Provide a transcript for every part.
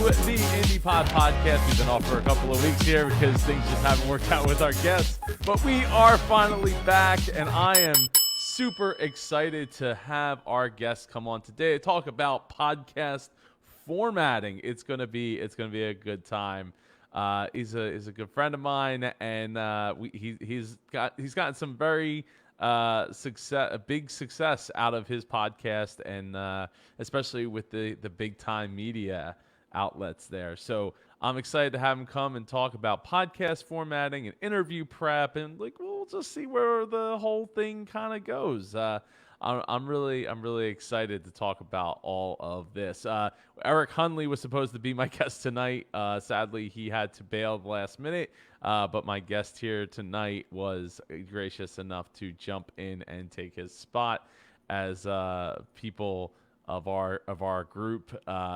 the Indie Pod Podcast. We've been off for a couple of weeks here because things just haven't worked out with our guests. But we are finally back, and I am super excited to have our guests come on today to talk about podcast formatting. It's gonna be a good time. He's a good friend of mine, and he's gotten some very big success out of his podcast, and especially with the big time media outlets there. So I'm excited to have him come and talk about podcast formatting and interview prep, and we'll just see where the whole thing kind of goes. I'm really excited to talk about all of this. Eric Hunley was supposed to be my guest tonight. Sadly, he had to bail at the last minute. But my guest here tonight was gracious enough to jump in and take his spot, as people of our group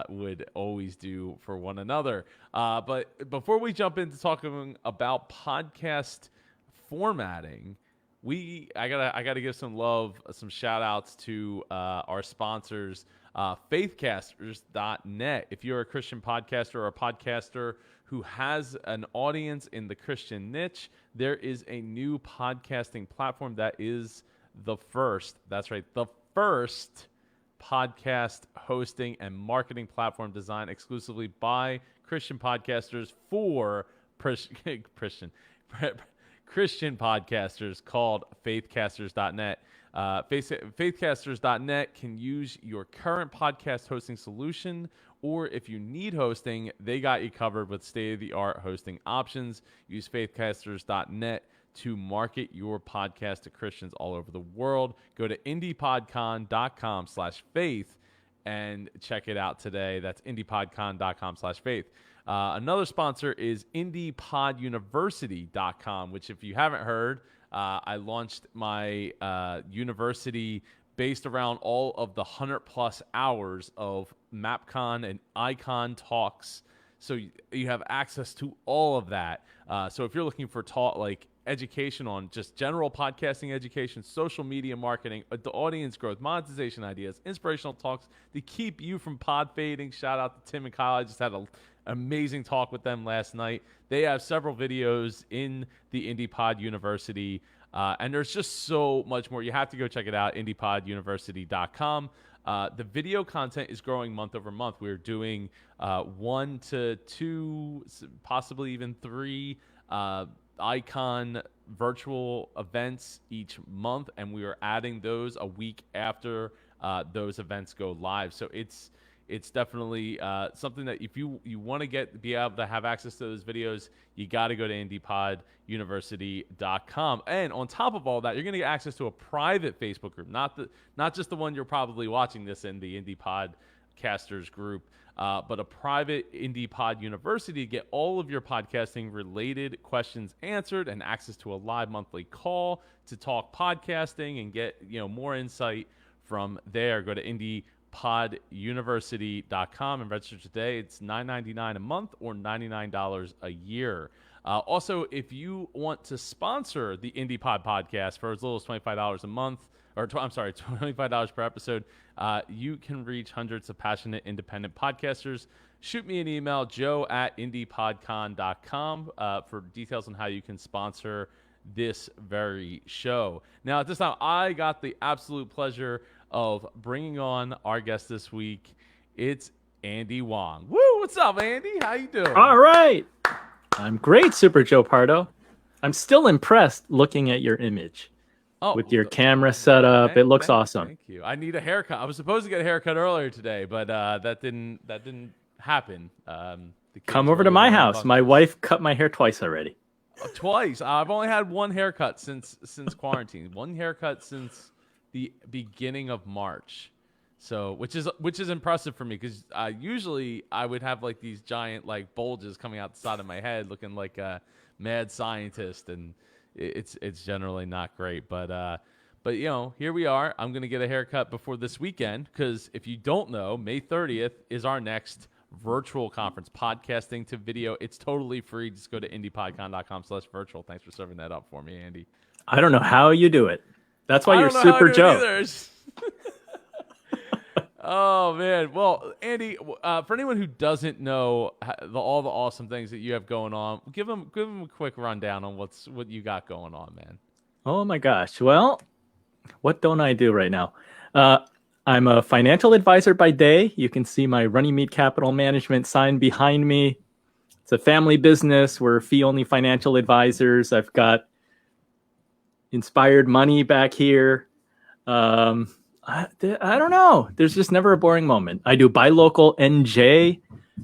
would always do for one another. But before we jump into talking about podcast formatting, I gotta give some love, some shout outs to our sponsors, faithcasters.net. If you're a Christian podcaster or a podcaster who has an audience in the Christian niche, there is a new podcasting platform that is the first podcast hosting and marketing platform designed exclusively by Christian podcasters for Christian podcasters, called faithcasters.net. Faithcasters.net can use your current podcast hosting solution, or if you need hosting, they got you covered with state-of-the-art hosting options. Use faithcasters.net to market your podcast to Christians all over the world. Go to indiepodcon.com/faith and check it out today. That's indiepodcon.com/faith. Another sponsor is indiepoduniversity.com, which, if you haven't heard, I launched my university based around all of the 100+ hours of MapCon and Icon talks. So you have access to all of that. So if you're looking for education on just general podcasting education, social media marketing, the audience growth, monetization ideas, inspirational talks to keep you from pod fading. Shout out to Tim and Kyle. I just had an amazing talk with them last night. They have several videos in the IndiePod University, and there's just so much more. You have to go check it out, indiepoduniversity.com. The video content is growing month over month. We're doing 1 to 2, possibly even 3 Icon virtual events each month, and we are adding those a week after those events go live. So it's definitely something that if you want to be able to have access to those videos, you got to go to indiepoduniversity.com. And on top of all that, you're going to get access to a private Facebook group, not just the one you're probably watching this in, the Indie Podcasters group, but a private Indie Pod University to get all of your podcasting related questions answered, and access to a live monthly call to talk podcasting and get more insight from there. Go to indiepoduniversity.com and register today. It's $9.99 a month or $99 a year. Also, if you want to sponsor the Indie Pod podcast for as little as $25 a month, $25 per episode, you can reach hundreds of passionate independent podcasters. Shoot me an email, joe@indiepodcon.com, for details on how you can sponsor this very show. Now, at this time, I got the absolute pleasure of bringing on our guest this week. It's Andy Wang. Woo! What's up, Andy? How you doing? All right. I'm great, Super Joe Pardo. I'm still impressed looking at your image. With your camera setup, it looks awesome. Thank you. I need a haircut. I was supposed to get a haircut earlier today, but that didn't happen. Come over to my house. My wife cut my hair twice already. Twice? I've only had one haircut since quarantine. One haircut since the beginning of March. So, which is impressive for me, because usually I would have these giant bulges coming out the side of my head, looking like a mad scientist, and it's generally not great, but here we are. I'm gonna get a haircut before this weekend, because if you don't know, May 30th is our next virtual conference, podcasting to video. It's totally free. Just go to indiepodcon.com/virtual. Thanks for serving that up for me, Andy. I don't know how you do it. That's why you're Super Joe. Oh man. Well, Andy, for anyone who doesn't know all the awesome things that you have going on, give them a quick rundown on what you got going on, man. Oh my gosh. Well, what don't I do right now? Uh, I'm a financial advisor by day. You can see my Runnymede Capital Management sign behind me. It's a family business. We're fee-only financial advisors. I've got Inspired Money back here. I don't know. There's just never a boring moment. I do Buy Local NJ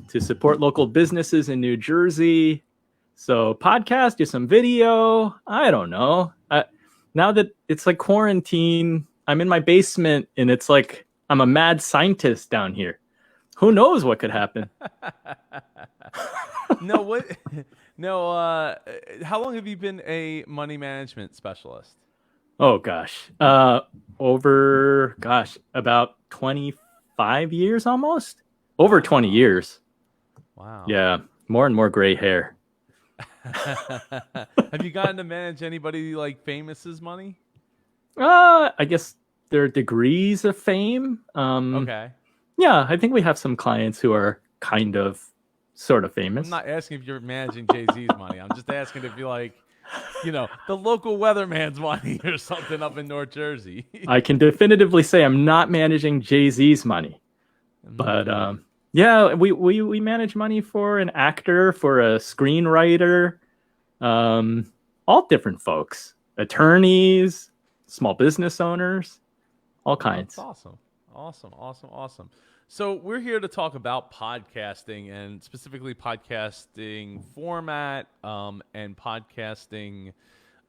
to support local businesses in New Jersey. So podcast, do some video. I don't know. Now that it's like quarantine, I'm in my basement and it's like I'm a mad scientist down here. Who knows what could happen? No, what? No, how long have you been a money management specialist? Oh gosh. About 25 years almost. Over 20 years. Wow. Yeah, more and more gray hair. Have you gotten to manage anybody like famous's money? I guess there are degrees of fame. Okay. Yeah, I think we have some clients who are kind of sort of famous. I'm not asking if you're managing Jay-Z's money. I'm just asking if you're like, the local weatherman's money or something up in North Jersey. I can definitively say I'm not managing Jay-Z's money. But yeah, we manage money for an actor, for a screenwriter, all different folks, attorneys, small business owners, all kinds. That's awesome. So we're here to talk about podcasting and specifically podcasting format and podcasting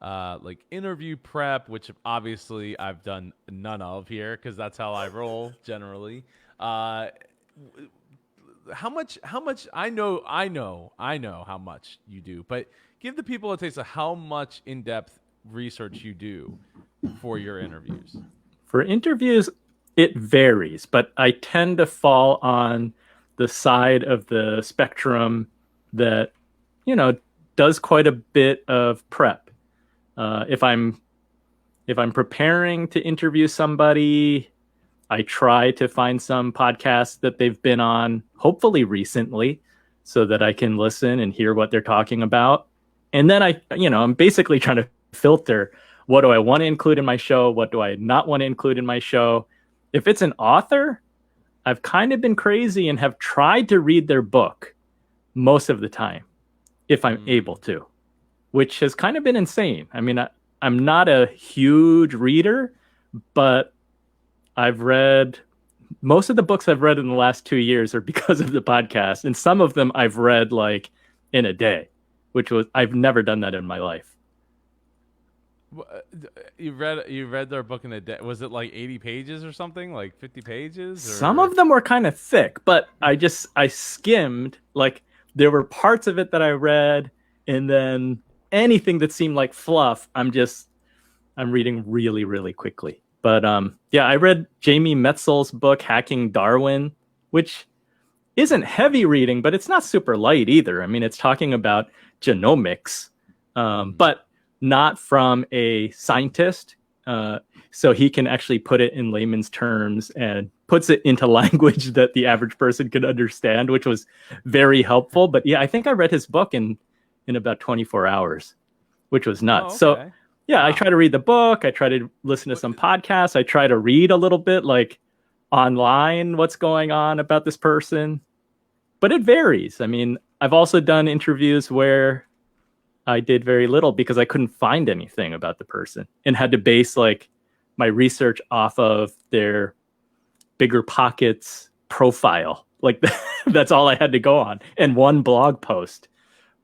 like interview prep, which obviously I've done none of here because that's how I roll generally. How much I know how much you do, but give the people a taste of how much in-depth research you do for your interviews. For interviews, it varies, but I tend to fall on the side of the spectrum that, does quite a bit of prep. If I'm preparing to interview somebody, I try to find some podcasts that they've been on, hopefully recently, so that I can listen and hear what they're talking about. And then I'm basically trying to filter, what do I want to include in my show? What do I not want to include in my show? If it's an author, I've kind of been crazy and have tried to read their book most of the time, if I'm able to, which has kind of been insane. I mean, I'm not a huge reader, but I've read most of the books I've read in the last 2 years are because of the podcast. And some of them I've read like in a day, I've never done that in my life. You read their book in a day. Was it like 80 pages or something? Like 50 pages? Or? Some of them were kind of thick, but I skimmed. Like there were parts of it that I read, and then anything that seemed like fluff, I'm reading really, really quickly. But yeah, I read Jamie Metzel's book, Hacking Darwin, which isn't heavy reading, but it's not super light either. I mean, it's talking about genomics, but not from a scientist. So he can actually put it in layman's terms and puts it into language that the average person could understand, which was very helpful. But yeah, I think I read his book in about 24 hours, which was nuts. Oh, okay. So yeah, I try to read the book. I try to listen to some podcasts. I try to read a little bit like online what's going on about this person. But it varies. I mean, I've also done interviews where I did very little because I couldn't find anything about the person and had to base like my research off of their Bigger Pockets profile. Like that's all I had to go on, and one blog post.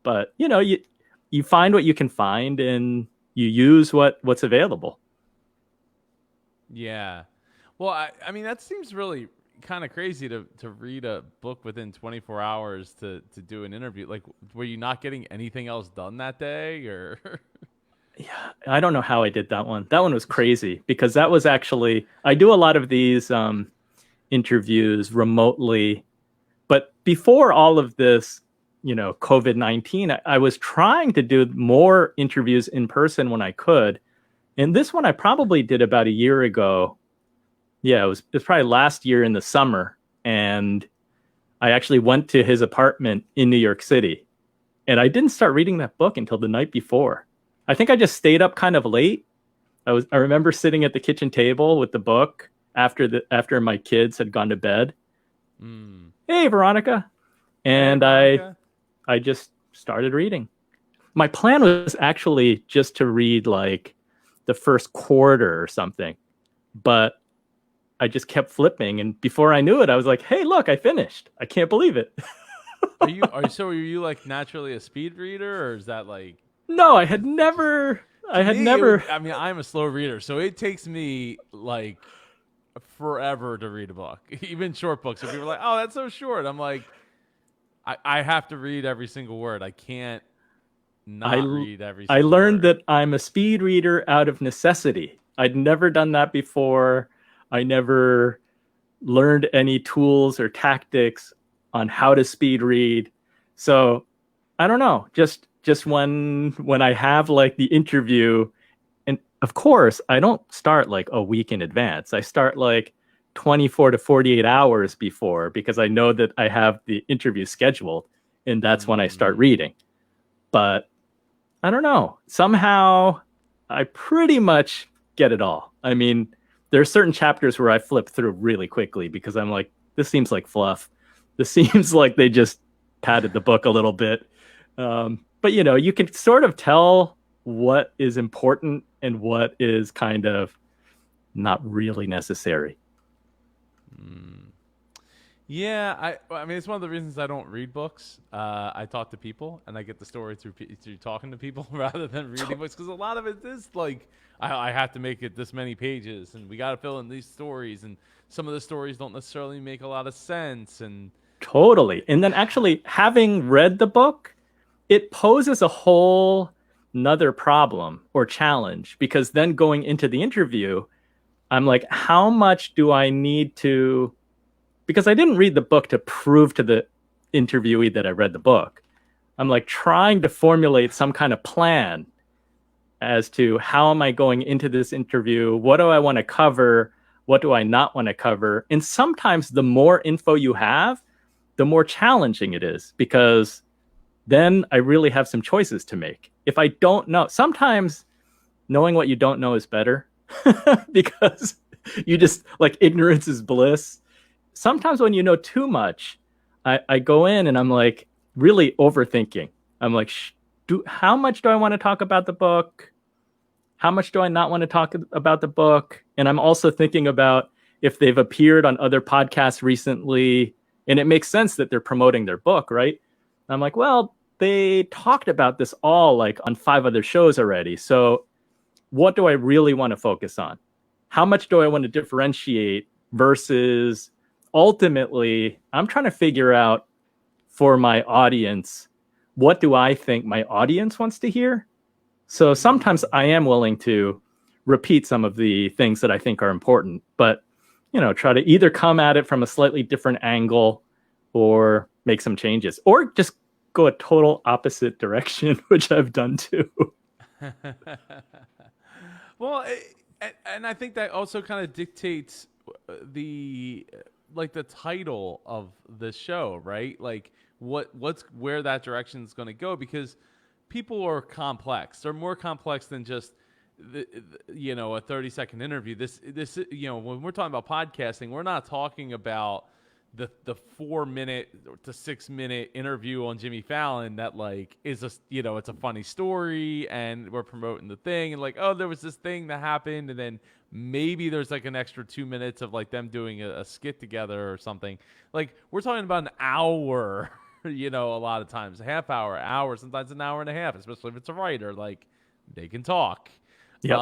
But you find what you can find and you use what's available. Yeah. Well, I mean, that seems really kind of crazy to read a book within 24 hours to do an interview. Like, were you not getting anything else done that day, or? Yeah, I don't know how I did that one. That one was crazy because that was actually, I do a lot of these interviews remotely, but before all of this, COVID-19, I was trying to do more interviews in person when I could. And this one I probably did about a year ago. Yeah, it was probably last year in the summer, and I actually went to his apartment in New York City, and I didn't start reading that book until the night before. I think I just stayed up kind of late. I remember sitting at the kitchen table with the book after my kids had gone to bed. Mm. Hey, Veronica. Hey, And Veronica. I just started reading. My plan was actually just to read like the first quarter or something, but I just kept flipping, and before I knew it, I was like, "Hey, look, I finished! I can't believe it." Are you like naturally a speed reader, or is that like? No, I had never. To I had me, it never. would. I mean, I'm a slow reader, so it takes me like forever to read a book, even short books. And people are like, "Oh, that's so short." I'm like, I have to read every single word. I can't not I read every I single learned word. that I'm a speed reader out of necessity. I'd never done that before. I never learned any tools or tactics on how to speed read. So I don't know. Just when I have like the interview, and of course I don't start like a week in advance. I start like 24 to 48 hours before, because I know that I have the interview scheduled, and that's when I start Mm. reading. But I don't know. Somehow I pretty much get it all. I mean, there are certain chapters where I flip through really quickly because I'm like, this seems like fluff. This seems like they just padded the book a little bit. But you can sort of tell what is important and what is kind of not really necessary. Mm. Yeah, I mean it's one of the reasons I don't read books. I talk to people and I get the story through talking to people rather than reading books, because a lot of it is like I have to make it this many pages and we got to fill in these stories, and some of the stories don't necessarily make a lot of sense. And Totally. And then actually having read the book, it poses a whole another problem or challenge, because then going into the interview, I'm like, how much do I need to, because I didn't read the book to prove to the interviewee that I read the book. I'm like trying to formulate some kind of plan as to how am I going into this interview? What do I want to cover? What do I not want to cover? And sometimes the more info you have, the more challenging it is, because then I really have some choices to make. If I don't know, sometimes knowing what you don't know is better because you just like ignorance is bliss. Sometimes when you know too much, I go in and I'm like really overthinking. I'm like, how much do I want to talk about the book? How much do I not want to talk about the book? And I'm also thinking about if they've appeared on other podcasts recently, and it makes sense that they're promoting their book, right? I'm like, well, they talked about this all like on 5 other shows already. So what do I really want to focus on? How much do I want to differentiate versus ultimately I'm trying to figure out for my audience, what do I think my audience wants to hear? So sometimes I am willing to repeat some of the things that I think are important, but try to either come at it from a slightly different angle or make some changes or just go a total opposite direction, which I've done too. well, and I think that also kind of dictates the like the title of the show, right? Like what's where that direction is going to go, because people are complex. They're more complex than just a 30-second interview. This when we're talking about podcasting, we're not talking about the 4-minute to 6-minute interview on Jimmy Fallon that like is it's a funny story and we're promoting the thing and like, oh, there was this thing that happened, and then maybe there's like an extra 2 minutes of like them doing a skit together or something. Like we're talking about an hour. A lot of times a half hour, sometimes an hour and a half, especially if it's a writer, like they can talk. Yep.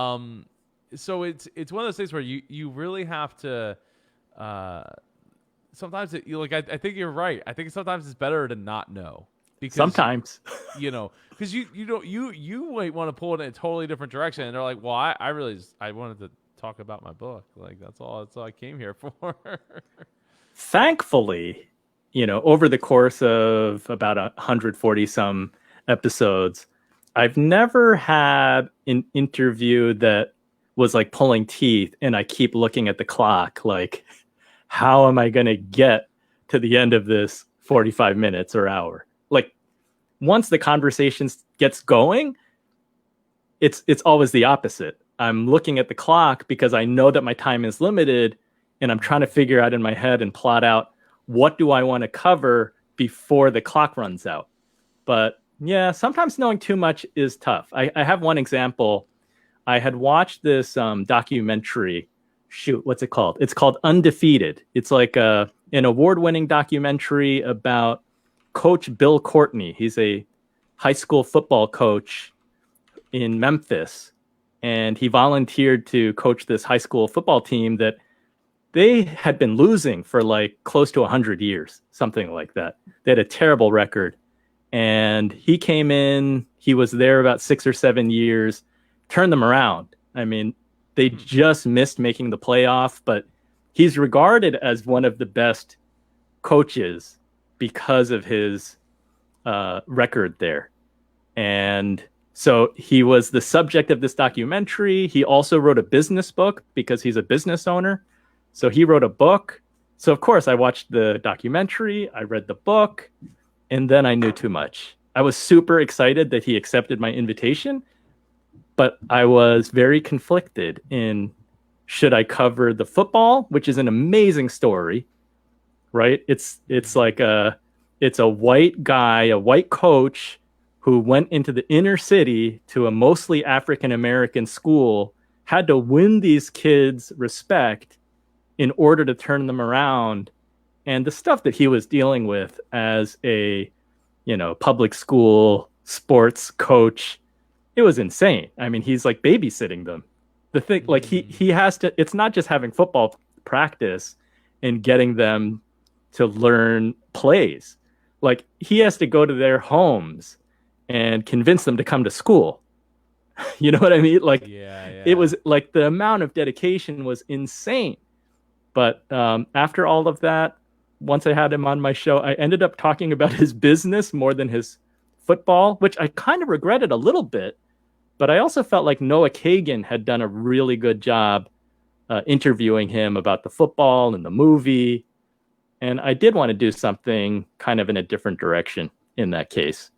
So it's one of those things where you really have to sometimes I think you're right. I think sometimes it's better to not know, because Sometimes. because you don't you might want to pull it in a totally different direction, and they're like, well, I really I wanted to talk about my book, like that's all I came here for. Thankfully, over the course of about 140 some episodes, I've never had an interview that was like pulling teeth, and I keep looking at the clock like, how am I going to get to the end of this 45 minutes or hour? Like, once the conversation gets going, it's always the opposite. I'm looking at the clock because I know that my time is limited, and I'm trying to figure out in my head and plot out what do I want to cover before the clock runs out. But yeah, sometimes knowing too much is tough. I have one example. I had watched this documentary. Shoot, what's it called? It's called Undefeated. It's like an award-winning documentary about Coach Bill Courtney. He's a high school football coach in Memphis, and he volunteered to coach this high school football team that they had been losing for like close to 100 years, something like that. They had a terrible record. And he came in, he was there about 6 or 7 years, turned them around. I mean, they just missed making the playoff, but he's regarded as one of the best coaches because of his record there. And so he was the subject of this documentary. He also wrote a business book because he's a business owner. So he wrote a book. So of course I watched the documentary, I read the book, and then I knew too much. I was super excited that he accepted my invitation, but I was very conflicted in, should I cover the football, which is an amazing story, right? It's a white guy, a white coach who went into the inner city to a mostly African-American school, had to win these kids' respect in order to turn them around. And the stuff that he was dealing with as a, public school sports coach, it was insane. I mean, he's like babysitting them. The thing, like he has to, it's not just having football practice and getting them to learn plays. Like, he has to go to their homes and convince them to come to school. You know what I mean? Like, It was like the amount of dedication was insane. But after all of that, once I had him on my show, I ended up talking about his business more than his football, which I kind of regretted a little bit. But I also felt like Noah Kagan had done a really good job interviewing him about the football and the movie. And I did want to do something kind of in a different direction in that case.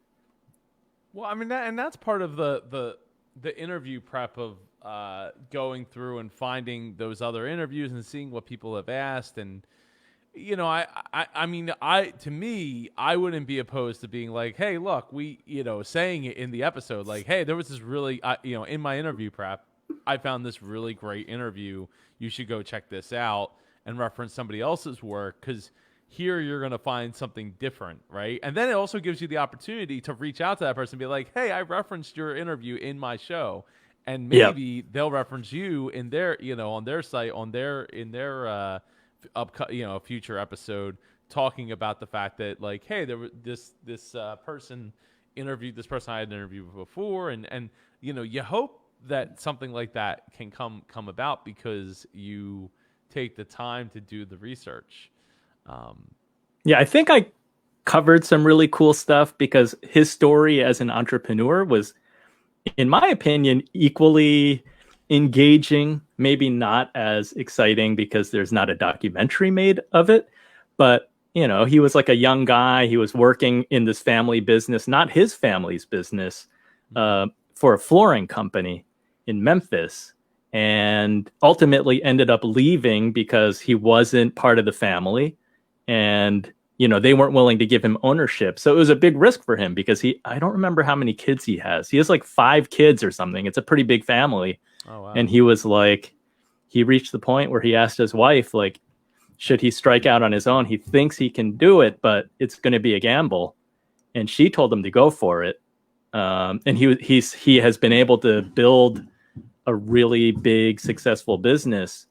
Well, I mean, that's part of the interview prep of going through and finding those other interviews and seeing what people have asked. And, I mean, to me, I wouldn't be opposed to being like, hey, look, saying it in the episode, like, hey, there was this really, in my interview prep, I found this really great interview. You should go check this out, and reference somebody else's work, because here you're going to find something different, right? And then it also gives you the opportunity to reach out to that person and be like, hey, I referenced your interview in my show. And maybe they'll reference you in their, on their site, in their future episode, talking about the fact that, like, hey, there was this person interviewed this person I had interviewed before, and you hope that something like that can come about because you take the time to do the research. I think I covered some really cool stuff because his story as an entrepreneur was, in my opinion, equally engaging, maybe not as exciting because there's not a documentary made of it. But, he was like a young guy. He was working in this family business, not his family's business, for a flooring company in Memphis, and ultimately ended up leaving because he wasn't part of the family. And, they weren't willing to give him ownership. So it was a big risk for him because I don't remember how many kids he has. He has like 5 kids or something. It's a pretty big family. Oh, wow. And he was like, he reached the point where he asked his wife, like, should he strike out on his own? He thinks he can do it, but it's going to be a gamble. And she told him to go for it. And he has been able to build a really big, successful business.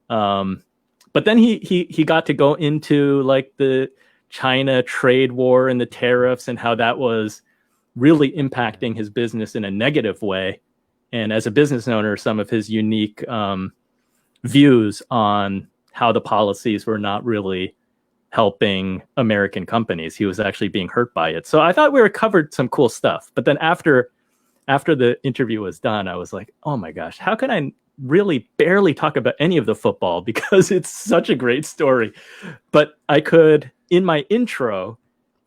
But then he got to go into like the China trade war and the tariffs and how that was really impacting his business in a negative way. And as a business owner, some of his unique views on how the policies were not really helping American companies. He was actually being hurt by it. So I thought we covered some cool stuff. But then after the interview was done, I was like, oh my gosh, how can I really barely talk about any of the football because it's such a great story. But I could, in my intro,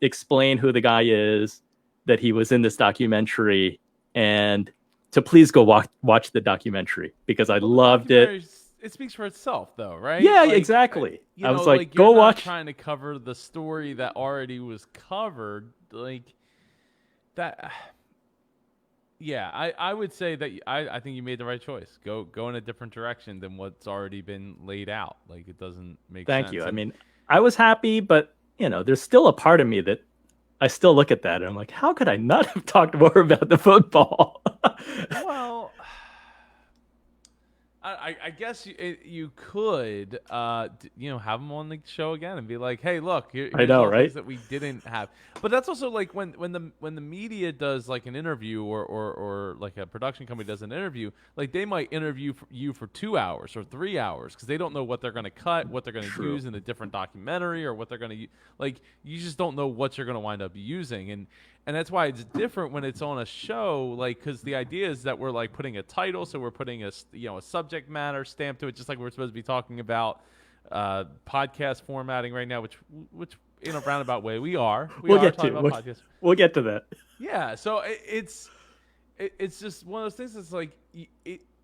explain who the guy is, that he was in this documentary, and to please go watch the documentary because I loved it. It speaks for itself, though, right? Yeah, Like, exactly. I was like, you're go not watch. trying to cover the story that already was covered, like that. Yeah, I would say that I think you made the right choice. Go in a different direction than what's already been laid out. Like, it doesn't make Thank sense. you. I And mean, I was happy, but there's still a part of me that I still look at that and I'm like, how could I not have talked more about the football? well, I guess you could, have them on the show again and be like, "Hey, look, I here's know, all the things right? that we didn't have." But that's also like when the media does like an interview or like a production company does an interview, like they might interview you for 2 hours or 3 hours because they don't know what they're going to cut, what they're going to True. use in a different documentary, or what they're going to like. You just don't know what you're going to wind up using, and that's why it's different when it's on a show, like, because the idea is that we're like putting a title, so we're putting a subject matter stamp to it, just like we're supposed to be talking about podcast formatting right now, which in a roundabout way We'll get talking to about podcasts. we'll get to that. Yeah, so it's just one of those things that's like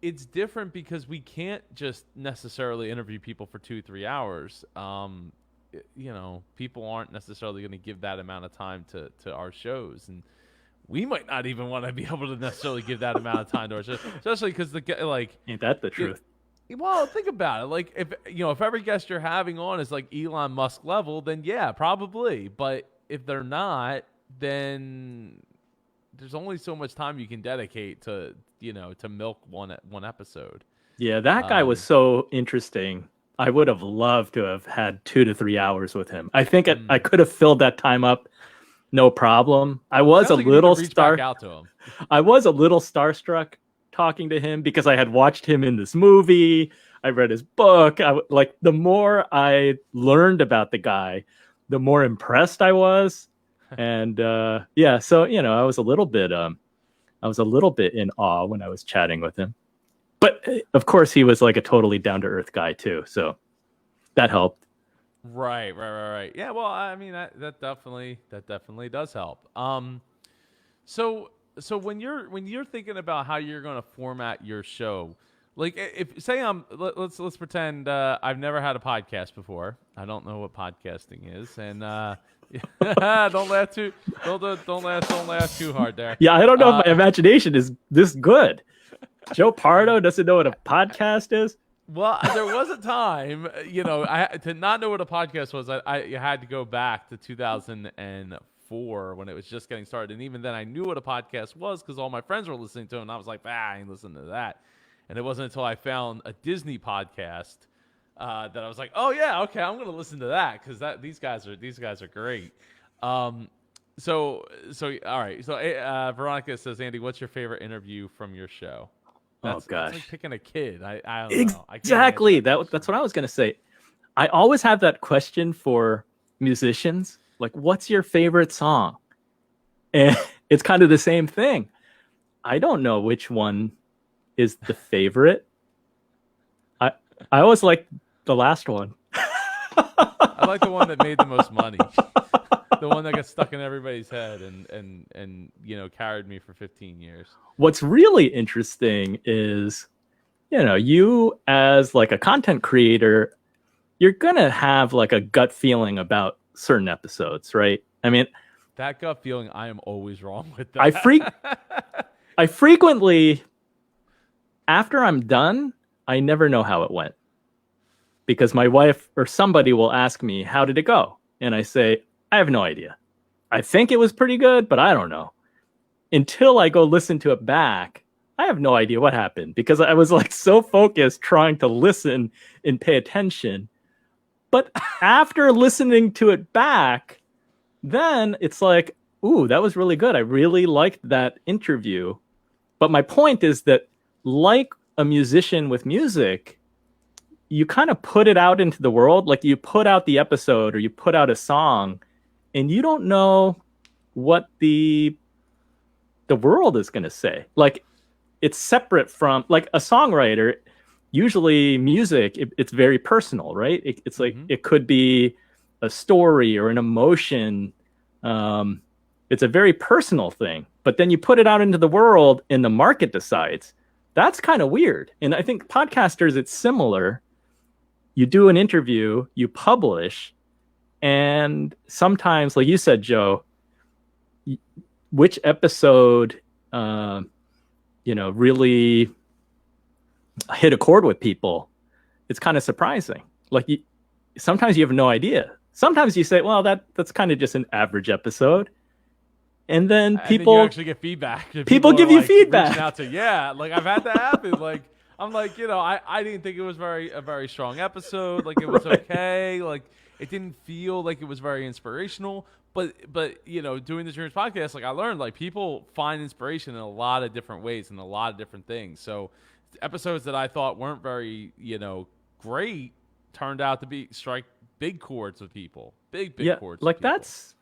it's different because we can't just necessarily interview people for 2-3 hours. People aren't necessarily going to give that amount of time to our shows, and we might not even want to be able to necessarily give that amount of time to our shows, especially because Ain't that the truth? Well, think about it. Like, if every guest you're having on is like Elon Musk level, then yeah, probably. But if they're not, then there's only so much time you can dedicate to milk one episode. Yeah, that guy was so interesting. I would have loved to have had 2 to 3 hours with him. I think I could have filled that time up, no problem. I was a little back to him. I was a little starstruck talking to him because I had watched him in this movie. I read his book. The more I learned about the guy, the more impressed I was. And yeah, so I was a little bit in awe when I was chatting with him. But of course, he was like a totally down to earth guy too, so that helped. Right. Yeah, well, I mean that definitely does help. So when you're thinking about how you're going to format your show, like if say let's pretend I've never had a podcast before. I don't know what podcasting is, and don't laugh too hard there. Yeah, I don't know if my imagination is this good. Joe Pardo doesn't know what a podcast is. Well, there was a time, to not know what a podcast was. I had to go back to 2004 when it was just getting started, and even then, I knew what a podcast was because all my friends were listening to it, and I was like, I ain't listening to that. And it wasn't until I found a Disney podcast that I was like, oh yeah, okay, I'm going to listen to that because these guys are great. So all right. So Veronica says, Andy, what's your favorite interview from your show? That's like picking a kid. I don't know. Exactly. That's what I was going to say. I always have that question for musicians. Like, what's your favorite song? And it's kind of the same thing. I don't know which one is the favorite. I always like the last one. I like the one that made the most money. The one that got stuck in everybody's head and carried me for 15 years. What's really interesting is, you as like a content creator, you're going to have like a gut feeling about certain episodes, right? I mean, that gut feeling, I am always wrong with that. I frequently, after I'm done, I never know how it went. Because my wife or somebody will ask me, how did it go? And I say, I have no idea. I think it was pretty good, but I don't know. Until I go listen to it back, I have no idea what happened because I was like so focused trying to listen and pay attention. But after listening to it back, then it's like, ooh, that was really good. I really liked that interview. But my point is that, like a musician with music, you kind of put it out into the world. Like you put out the episode or you put out a song and you don't know what the world is going to say. Like it's separate from, like a songwriter usually music, it's very personal, right? It's like it could be a story or an emotion. It's a very personal thing, but then you put it out into the world and the market decides. That's kind of weird. And I think podcasters, it's similar. You do an interview, you publish, and sometimes, like you said, Joe, which episode, really hit a chord with people, it's kind of surprising. Like sometimes you have no idea. Sometimes you say, well, that's kind of just an average episode. And then people and then you actually get feedback. People give you feedback. Out to, like I've had that happen. Like I'm like, I didn't think it was a very strong episode. Like it was right. Okay. Like it didn't feel like it was very inspirational. But doing the Dreamers podcast, like I learned, like people find inspiration in a lot of different ways and a lot of different things. So episodes that I thought weren't very, great turned out to strike big chords with people. Big chords. Like that's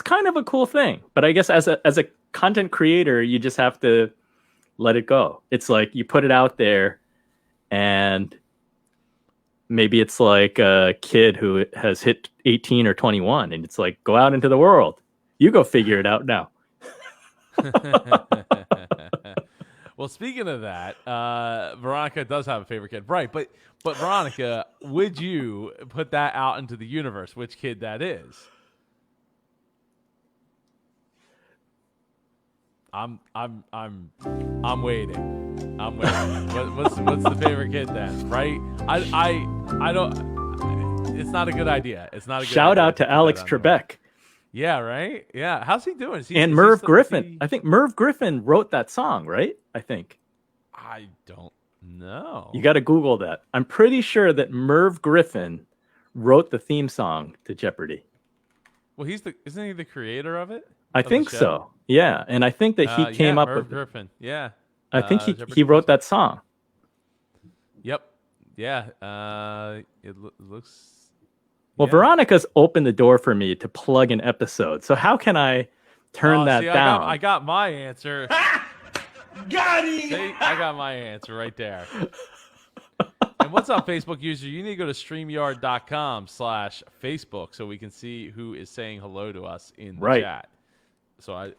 kind of a cool thing. But I guess as a content creator, you just have to let it go. It's like you put it out there and maybe it's like a kid who has hit 18 or 21 and it's like, go out into the world. You go figure it out now. Well, speaking of that, Veronica does have a favorite kid. Right, but Veronica, would you put that out into the universe, which kid that is? I'm waiting. I'm waiting. What's the favorite kid then? Right? I don't. It's not a good idea. It's not a good Shout idea out to Alex Trebek. Yeah, right? Yeah. How's he doing? And Merv Griffin. I think Merv Griffin wrote that song, right? I think. I don't know. You got to Google that. I'm pretty sure that Merv Griffin wrote the theme song to Jeopardy. Well, isn't he the creator of it? I think so. Yeah, and I think that he came up with Griffin. Yeah. I think he wrote that song. Yep. Yeah. It looks. Well, yeah. Veronica's opened the door for me to plug an episode. So how can I turn that down? I got my answer. Got him! See, I got my answer right there. And what's up, Facebook user? You need to go to StreamYard.com/Facebook so we can see who is saying hello to us in the chat. So I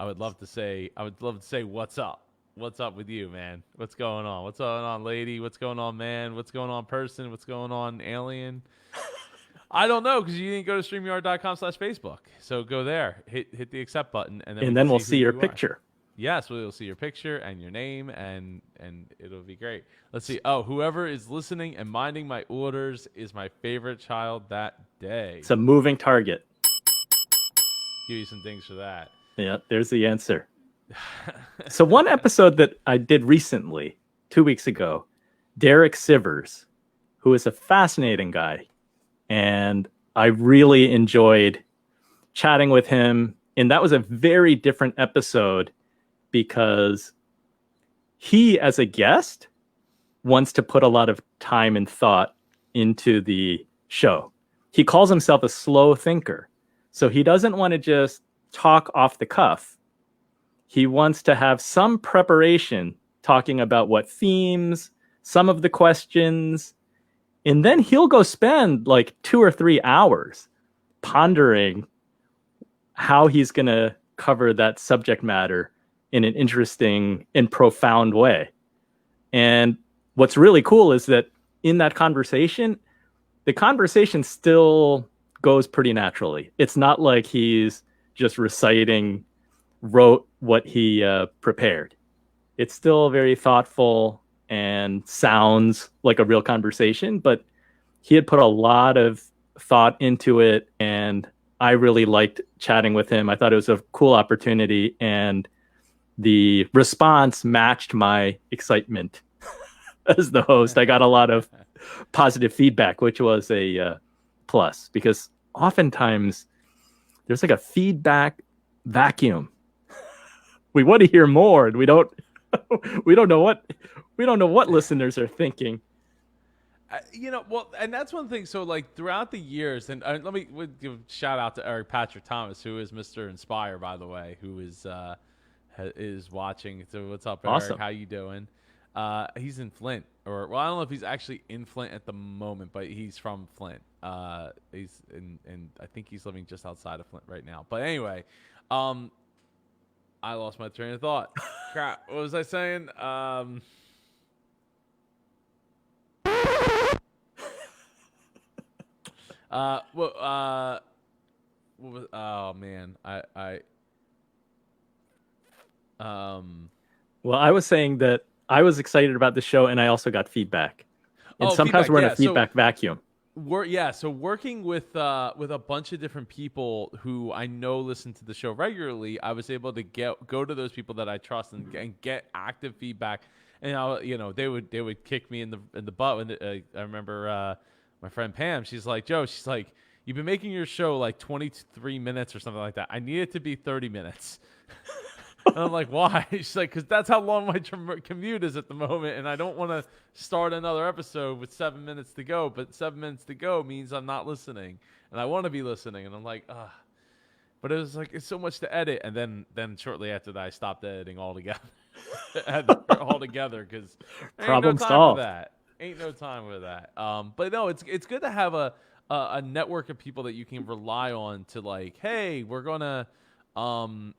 would love to say what's up. What's up with you, man? What's going on? What's going on, lady? What's going on, man? What's going on, person? What's going on, alien? I don't know because you didn't go to StreamYard.com/Facebook. So go there, hit the accept button, and then we'll see your picture. Yes, we'll see your picture and your name, and it'll be great. Let's see. Oh, whoever is listening and minding my orders is my favorite child that day. It's a moving target. Give you some things for that. Yeah, there's the answer. So one episode that I did recently, 2 weeks ago, Derek Sivers, who is a fascinating guy, and I really enjoyed chatting with him. And that was a very different episode because he, as a guest, wants to put a lot of time and thought into the show. He calls himself a slow thinker. So he doesn't want to just talk off the cuff. He wants to have some preparation, talking about what themes, some of the questions, and then he'll go spend like 2 or 3 hours pondering how he's going to cover that subject matter in an interesting and profound way. And what's really cool is that in that conversation, the conversation still goes pretty naturally. It's not like he's just wrote what he prepared. It's still very thoughtful and sounds like a real conversation, but he had put a lot of thought into it, and I really liked chatting with him. I thought it was a cool opportunity, and the response matched my excitement as the host. I got a lot of positive feedback, which was a plus, because oftentimes there's like a feedback vacuum. We want to hear more, and we don't know what listeners are thinking. Well, and that's one thing. So, like throughout the years, and we'll give a shout out to Eric Patrick Thomas, who is Mr. Inspire, by the way, who is watching. So, what's up, Eric? Awesome. How you doing? He's in Flint, or well, I don't know if he's actually in Flint at the moment, but he's from Flint. He's and I think he's living just outside of Flint right now. But anyway, I lost my train of thought. Crap, what was I saying? What was, oh man, Well, I was saying that I was excited about the show, and I also got feedback. And sometimes feedback, we're in yeah. a feedback vacuum. So working with a bunch of different people who I know listen to the show regularly, I was able to go to those people that I trust and get active feedback. And they would kick me in the butt. And I remember my friend Pam, she's like, Joe, you've been making your show like 23 minutes or something like that. I need it to be 30 minutes. And I'm like, why? She's like, because that's how long my commute is at the moment, and I don't want to start another episode with 7 minutes to go. But 7 minutes to go means I'm not listening, and I want to be listening. And I'm like, ah. But it was like, it's so much to edit. And then shortly after that, I stopped editing altogether. Because Problem no time solved. for that. Ain't no time for that. But no, it's good to have a network of people that you can rely on to like, hey, we're gonna I'm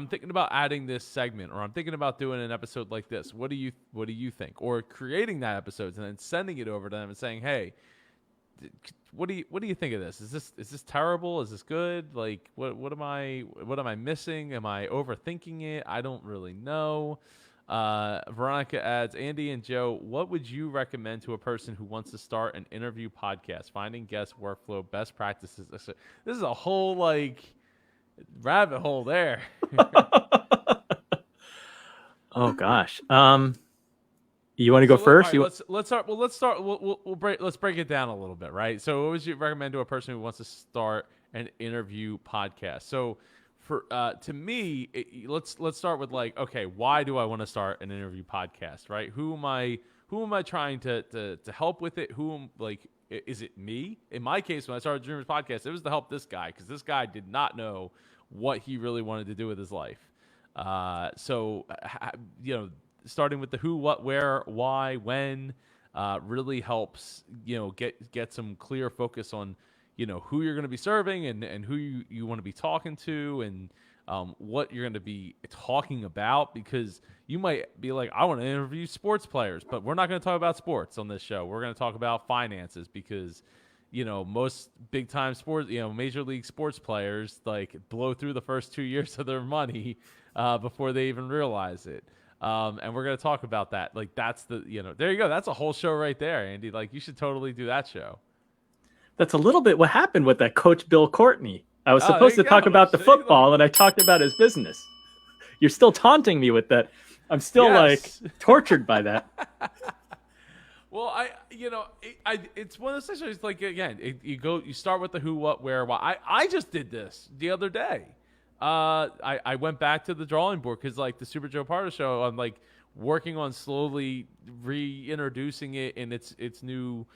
thinking about adding this segment, or I'm thinking about doing an episode like this. What do you think? Or creating that episode and then sending it over to them and saying, hey, what do you think of this? Is this terrible? Is this good? Like, what am I missing? Am I overthinking it? I don't really know. Veronica adds, Andy and Joe, what would you recommend to a person who wants to start an interview podcast? Finding guests, workflow, best practices. This is a whole rabbit hole there. Oh gosh. You want to go first? Right, let's start. Well, let's break it down a little bit, right? So, what would you recommend to a person who wants to start an interview podcast? So, for to me, let's start with okay, why do I want to start an interview podcast, right? Who am I trying to help with it? Is it me? In my case, when I started Dreamers Podcast, it was to help this guy, because this guy did not know what he really wanted to do with his life. Starting with the who, what, where, why, when, really helps, get some clear focus on, who you're going to be serving and who you want to be talking to, and what you're going to be talking about, because you might be like, I want to interview sports players, but we're not going to talk about sports on this show. We're going to talk about finances, because most big time sports, major league sports players blow through the first 2 years of their money before they even realize it. And we're going to talk about that. That's there you go. That's a whole show right there, Andy. You should totally do that show. That's a little bit what happened with that coach Bill Courtney. I was supposed to talk about the football, and I talked about his business. You're still taunting me with that. I'm still tortured by that. Well, it's one of those things. You start with the who, what, where, why. I just did this the other day. I went back to the drawing board, because the Super Joe Pardo show, I'm working on slowly reintroducing it in its new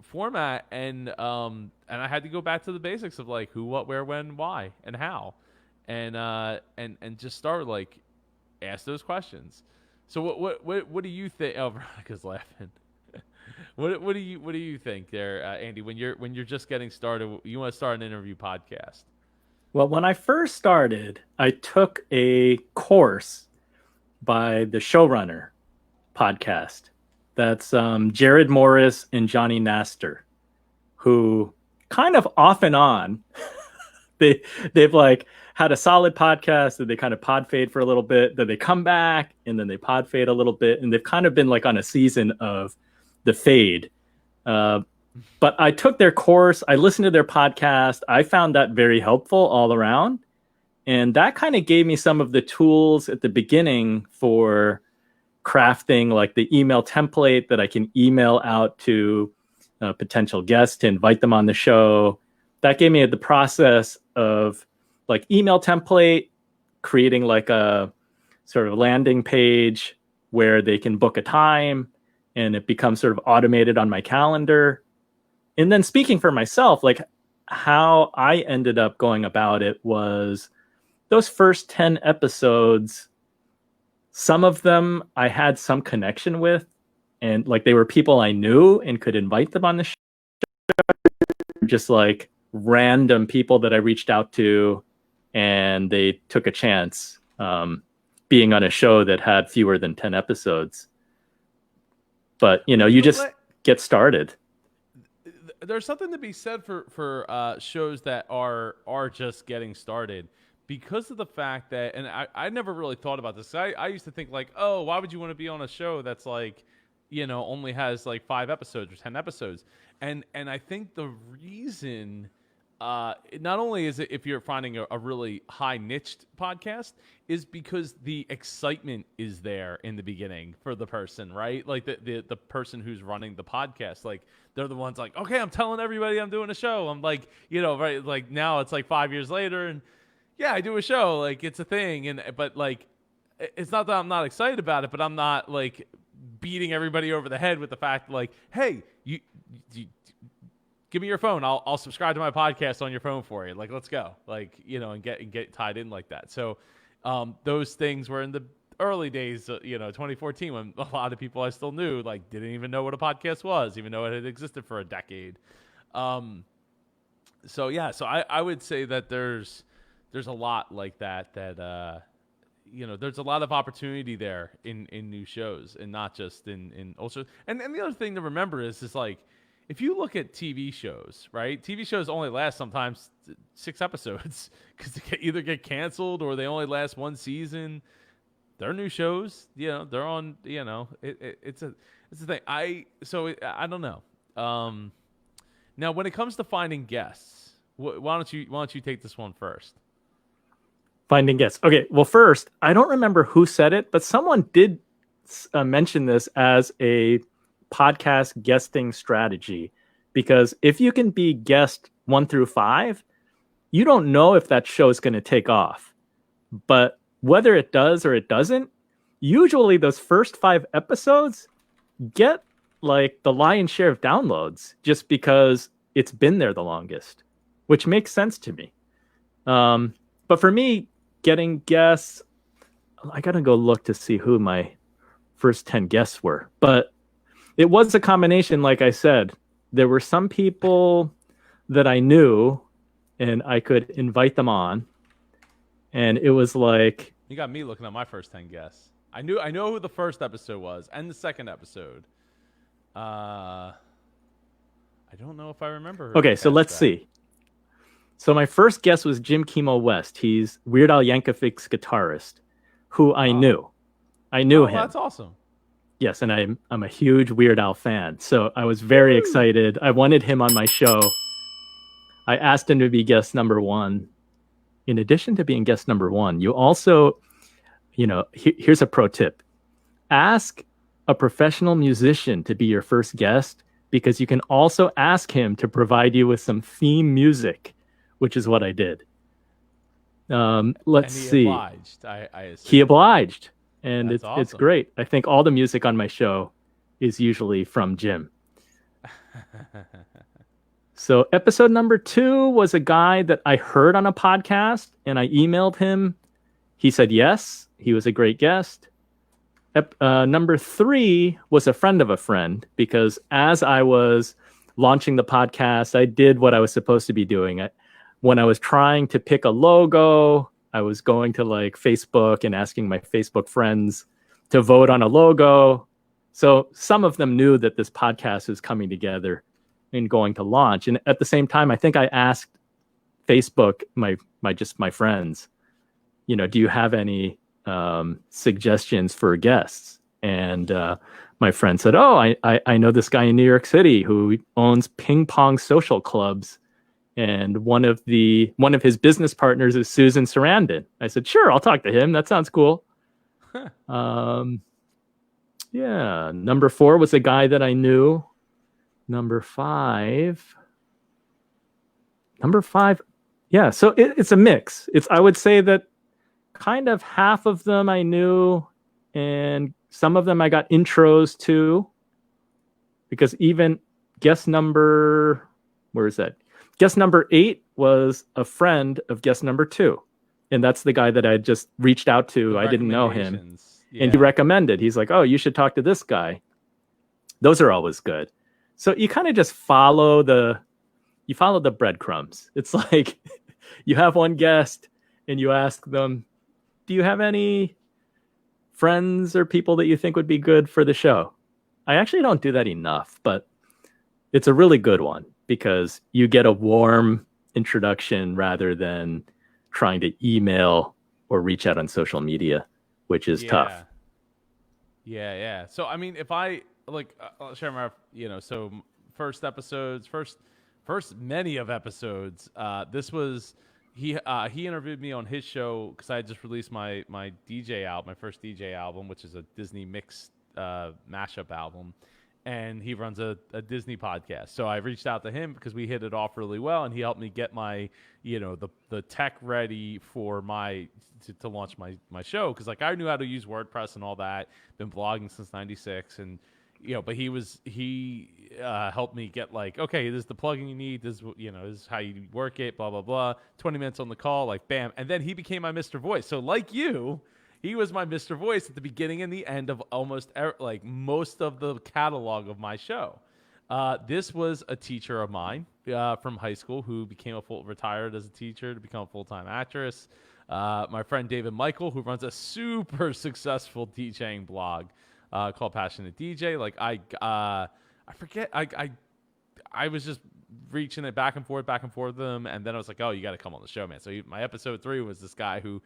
format, and I had to go back to the basics of who, what, where, when, why, and how, and just start ask those questions. So what do you think? Oh, Veronica's laughing. What do you think there, Andy? When you're just getting started, you want to start an interview podcast? Well, when I first started, I took a course by the Showrunner podcast. That's Jared Morris and Johnny Nastor, who kind of off and on, they've had a solid podcast, that they kind of pod fade for a little bit, then they come back, and then they pod fade a little bit, and they've kind of been on a season of the fade. But I took their course, I listened to their podcast, I found that very helpful all around, and that kind of gave me some of the tools at the beginning for crafting the email template that I can email out to potential guests to invite them on the show. That gave me the process of email template, creating a sort of landing page where they can book a time, and it becomes sort of automated on my calendar. And then speaking for myself, how I ended up going about it was those first 10 episodes, Some of them I had some connection with, and like they were people I knew and could invite them on the show. Just like random people that I reached out to, and they took a chance being on a show that had fewer than 10 episodes. But you just get started. There's something to be said for shows that are just getting started, because of the fact that, and I never really thought about this. I used to think like, oh, why would you want to be on a show that's like, only has like 5 episodes or 10 episodes? And I think the reason, not only is it if you're finding a really high niched podcast, is because the excitement is there in the beginning for the person, right? Like the person who's running the podcast, like they're the ones like, okay, I'm telling everybody I'm doing a show. I'm like, right, like now it's like 5 years later, and yeah, I do a show, like it's a thing, but like it's not that I'm not excited about it, but I'm not like beating everybody over the head with the fact like, hey, you give me your phone. I'll subscribe to my podcast on your phone for you. Like, let's go. Like, and get tied in like that. So, those things were in the early days, 2014, when a lot of people I still knew, like, didn't even know what a podcast was, even though it had existed for a decade. So I would say that there's a lot like that, there's a lot of opportunity there in new shows, and not just in also. And the other thing to remember is like, if you look at TV shows, right? TV shows only last sometimes 6 episodes because they either get canceled or they only last 1 season. They're new shows, they're on, it's a thing. I don't know. Now when it comes to finding guests, why don't you take this one first? Finding guests. Okay, well, first, I don't remember who said it, but someone did mention this as a podcast guesting strategy, because if you can be guest 1 through 5, you don't know if that show is going to take off. But whether it does or it doesn't, usually those first 5 episodes get like the lion's share of downloads, just because it's been there the longest, which makes sense to me. But for me, getting guests, I gotta go look to see who my first 10 guests were. But it was a combination, like I said. There were some people that I knew and I could invite them on. And it was like... You got me looking at my first 10 guests. I know who the first episode was and the second episode. I don't know if I remember. Okay, so let's see. So my first guest was Jim Kimo West. He's Weird Al Yankovic's guitarist, who I knew. I knew him. That's awesome. Yes, and I'm a huge Weird Al fan, so I was very excited. I wanted him on my show. I asked him to be guest number 1. In addition to being guest number 1, you also, here's a pro tip. Ask a professional musician to be your first guest, because you can also ask him to provide you with some theme music, which is what I did. Let's see. Obliged, I assume. He obliged, and That's awesome. It's great. I think all the music on my show is usually from Jim. So episode number 2 was a guy that I heard on a podcast, and I emailed him. He said yes. He was a great guest. Number 3 was a friend of a friend, because as I was launching the podcast, I did what I was supposed to be doing. When I was trying to pick a logo, I was going to like Facebook and asking my Facebook friends to vote on a logo. So some of them knew that this podcast was coming together and going to launch. And at the same time, I think I asked Facebook, my friends, do you have any suggestions for guests? And my friend said, oh, I know this guy in New York City who owns ping pong social clubs, and one of his business partners is Susan Sarandon. I said, sure, I'll talk to him. That sounds cool. Yeah. Number 4 was a guy that I knew. Number 5. Yeah. So it's a mix. I would say that kind of half of them I knew, and some of them I got intros to, because even guest number 8 was a friend of guest number 2. And that's the guy that I just reached out to. I didn't know him. and he recommended. He's like, "Oh, you should talk to this guy." Those are always good. So you kind of just follow the breadcrumbs. It's like you have one guest and you ask them, "Do you have any friends or people that you think would be good for the show?" I actually don't do that enough, but it's a really good one because you get a warm introduction rather than trying to email or reach out on social media, which is tough. Yeah. So, I mean, if I like, I'll share my, so first many of episodes, this was, he interviewed me on his show because I had just released my DJ album, my first DJ album, which is a Disney mix mashup album, and he runs a Disney podcast. So I reached out to him because we hit it off really well, and he helped me get my the tech ready for to launch my show, because like I knew how to use WordPress and all that, been blogging since '96, and but he helped me get like, okay, this is the plugin you need, this is how you work it, blah blah blah. 20 minutes on the call, like bam, and then he became my Mr. Voice. So like you, he was my Mr. Voice at the beginning and the end of almost like most of the catalog of my show. This was a teacher of mine from high school who became retired as a teacher to become a full-time actress. My friend David Michael, who runs a super successful DJing blog called Passionate DJ. Like I forget, I was just reaching it back and forth with them, and then I was like, oh, you got to come on the show, man. So my episode 3 was this guy who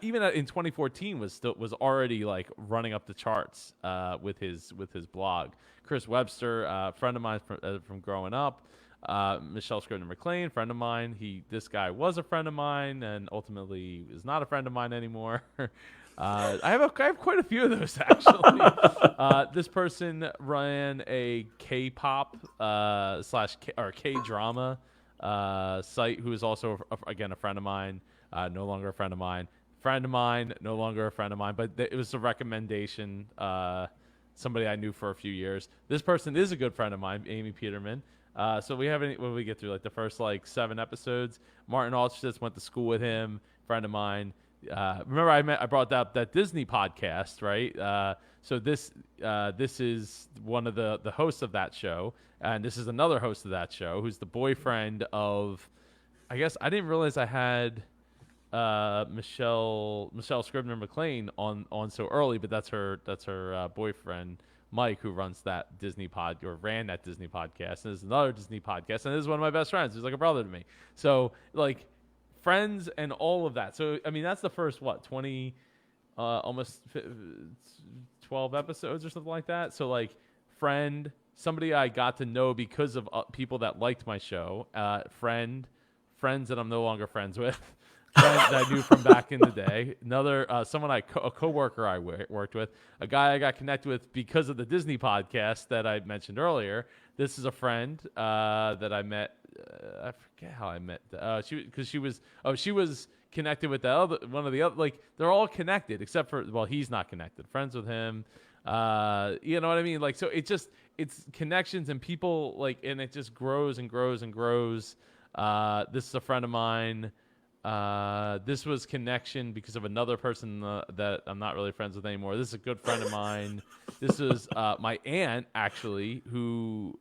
even in 2014 was already like running up the charts with his blog. Chris Webster, a friend of mine from growing up. Michelle Scribner McLean, friend of mine. This guy was a friend of mine and ultimately is not a friend of mine anymore. I have quite a few of those actually. This person ran a K-pop or K-drama site, who is also again a friend of mine, no longer a friend of mine. Friend of mine, no longer a friend of mine, but it was a recommendation. Somebody I knew for a few years. This person is a good friend of mine, Amy Peterman. So we haven't, when we get through like the first like 7 episodes, Martin Altschuetz went to school with him, friend of mine. Remember I brought up that Disney podcast, right? So this is one of the hosts of that show, and this is another host of that show who's the boyfriend of, I guess I didn't realize I had Michelle Scribner McLean on so early, but that's her boyfriend Mike, who runs that Disney ran that Disney podcast, and there's another Disney podcast, and this is one of my best friends, who's like a brother to me. So like friends and all of that. So I mean, that's the first 20 almost 12 episodes or something like that. So like friend, somebody I got to know because of people that liked my show, friends that I'm no longer friends with. Friends that I knew from back in the day. Another someone a coworker I worked with, a guy I got connected with because of the Disney podcast that I mentioned earlier. This is a friend that I met. I forget how I met. She was connected with one of the other. Like they're all connected except for, well, he's not connected. Friends with him. You know what I mean? Like, so it's connections and people, like, and it just grows and grows and grows. This is a friend of mine. This was connection because of another person that I'm not really friends with anymore. This is a good friend of mine. This is my aunt, actually, who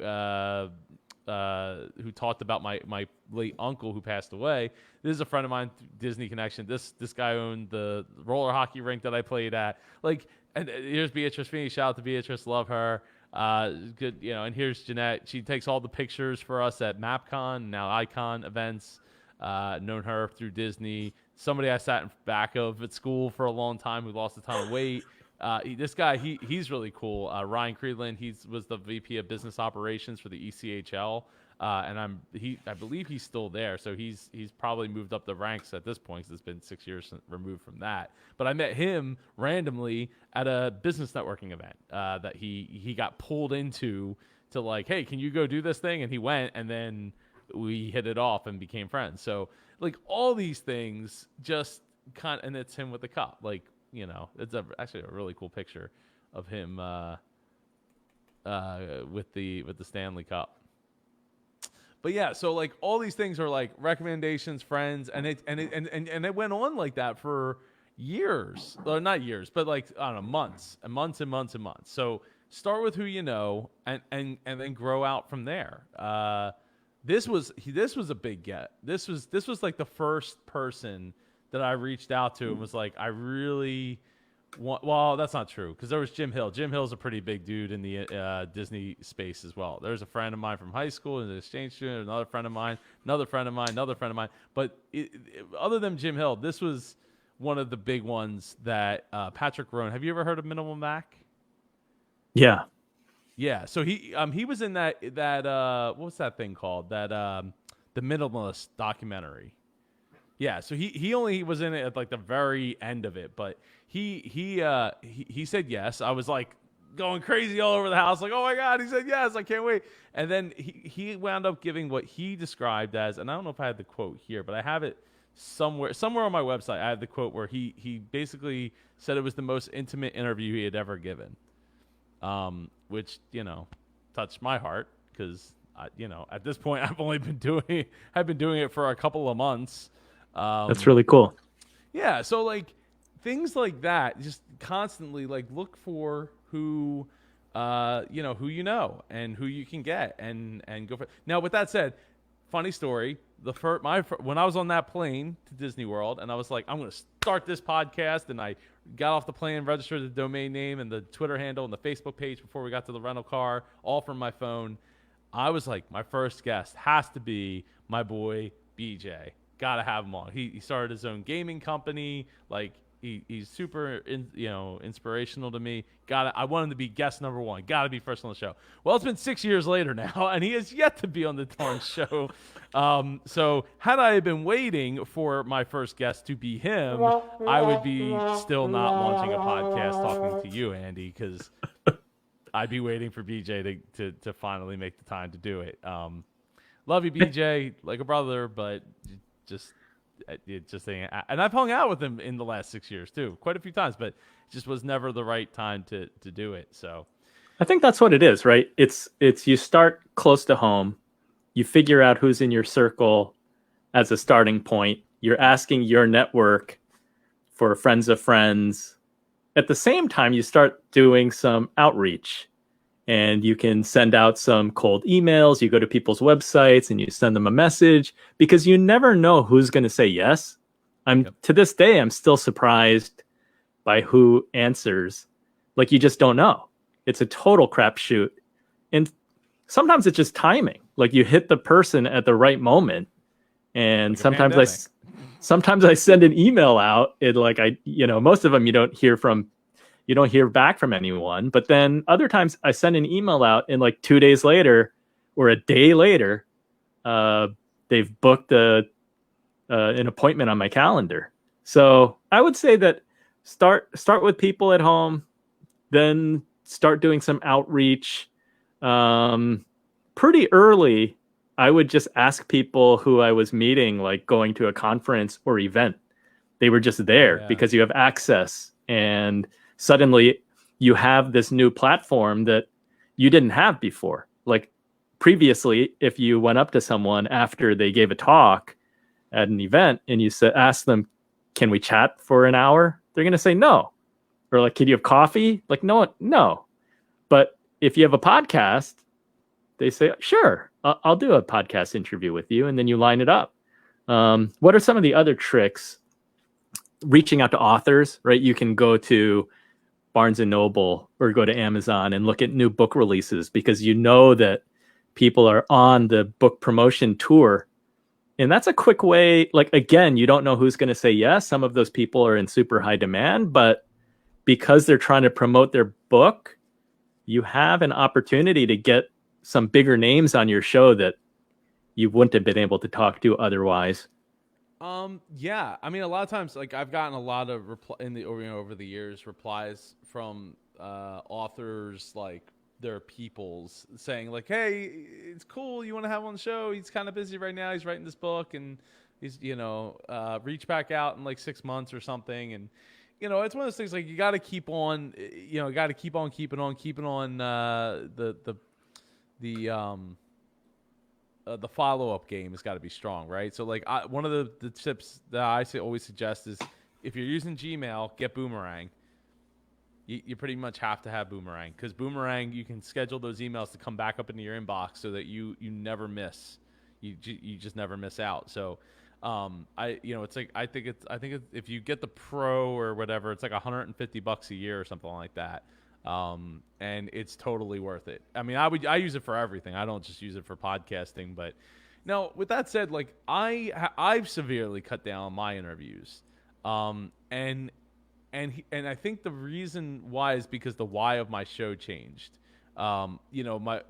talked about my late uncle who passed away. This is a friend of mine, Disney connection. This guy owned the roller hockey rink that I played at. Like, and here's Beatrice Feeney. Shout out to Beatrice, love her. Good, and here's Jeanette. She takes all the pictures for us at MapCon, now Icon events. Known her through Disney. Somebody I sat in back of at school for a long time who lost a ton of weight. This guy, he's really cool. Ryan Creedland, was the VP of Business Operations for the ECHL, and I believe he's still there. So he's probably moved up the ranks at this point, because it's been 6 years removed from that. But I met him randomly at a business networking event that he got pulled into, to like, hey, can you go do this thing? And he went, and then we hit it off and became friends. So like all these things just and it's him with the cup. Like, it's actually a really cool picture of him with the Stanley Cup. But yeah, so like all these things are like recommendations, friends, and it went on like that for, years, or not years, but like I don't know, months and months and months and months. So start with who you know, and then grow out from there. This was a big get. This was like the first person that I reached out to and was like, I really want. Well, that's not true because there was Jim Hill. Jim Hill's a pretty big dude in the Disney space as well. There's a friend of mine from high school, an exchange student, another friend of mine, another friend of mine, another friend of mine. But other than Jim Hill, this was one of the big ones that Patrick Roan. Have you ever heard of Minimal Mac? Yeah. Yeah, so he was in that what's that thing called, that the Minimalist documentary. Yeah, so he only was in it at like the very end of it, but he said yes. I was like going crazy all over the house, like, oh my god, he said yes, I can't wait. And then he wound up giving what he described as, and I don't know if I had the quote here, but I have it somewhere on my website. I have the quote where he basically said it was the most intimate interview he had ever given. Which, touched my heart because, at this point I've been doing it for a couple of months. That's really cool. Yeah. So like things like that, just constantly like look for who you know and who you can get and go for it. Now, with that said, funny story. When I was on that plane to Disney World, and I was like, I'm going to start this podcast, and I got off the plane, registered the domain name and the Twitter handle and the Facebook page before we got to the rental car, all from my phone. I was like, my first guest has to be my boy BJ. Got to have him on. He started his own gaming company. Like he's super inspirational to me. I want him to be guest number one. Got to be first on the show. Well, it's been 6 years later now, and he has yet to be on the darn show. So had I been waiting for my first guest to be him, I would be still not launching a podcast talking to you, Andy, because I'd be waiting for BJ to finally make the time to do it. Love you, BJ, like a brother, but it just ain't. And I've hung out with him in the last 6 years too, quite a few times, but it just was never the right time to do it. So I think that's what it is, right? It's you start close to home, you figure out who's in your circle as a starting point. You're asking your network for friends of friends. At the same time, you start doing some outreach, and you can send out some cold emails. You go to people's websites and you send them a message, because you never know who's going to say yes. To this day, I'm still surprised by who answers. Like, you just don't know. It's a total crapshoot. And sometimes it's just timing. Like, you hit the person at the right moment. And sometimes I send an email out. Most of them you don't hear back from anyone. But then other times I send an email out, and like 2 days later or a day later, they've booked an appointment on my calendar. So I would say that start with people at home, then start doing some outreach. Pretty early, I would just ask people who I was meeting, like going to a conference or event. They were just there because you have access, and suddenly you have this new platform that you didn't have before. Like previously, if you went up to someone after they gave a talk at an event and you ask them, can we chat for an hour? They're going to say no. Or like, can you have coffee? Like, no. But if you have a podcast, they say, sure, I'll do a podcast interview with you. And then you line it up. What are some of the other tricks? Reaching out to authors, right? You can go to Barnes and Noble or go to Amazon and look at new book releases, because you know that people are on the book promotion tour. And that's a quick way. Like, again, you don't know who's going to say yes. Some of those people are in super high demand, but because they're trying to promote their book, you have an opportunity to get some bigger names on your show that you wouldn't have been able to talk to otherwise. Yeah. I mean, a lot of times, like, I've gotten a lot of over the years, replies from authors, like their peoples, saying like, "Hey, it's cool. You want to have him on the show? He's kind of busy right now. He's writing this book, and he's reach back out in like 6 months or something." And it's one of those things, like, you got to keep on, got to keep on keeping on the follow-up game has got to be strong, right? So like one of the tips that I always suggest is if you're using Gmail, get Boomerang. You pretty much have to have Boomerang, because Boomerang, you can schedule those emails to come back up into your inbox so that you never miss. You just never miss out. So it's like I think it's if you get the Pro or whatever, it's like $150 a year or something like that. And it's totally worth it. I mean, I use it for everything. I don't just use it for podcasting. But now, with that said, like I've severely cut down on my interviews, and I think the reason why is because the why of my show changed. The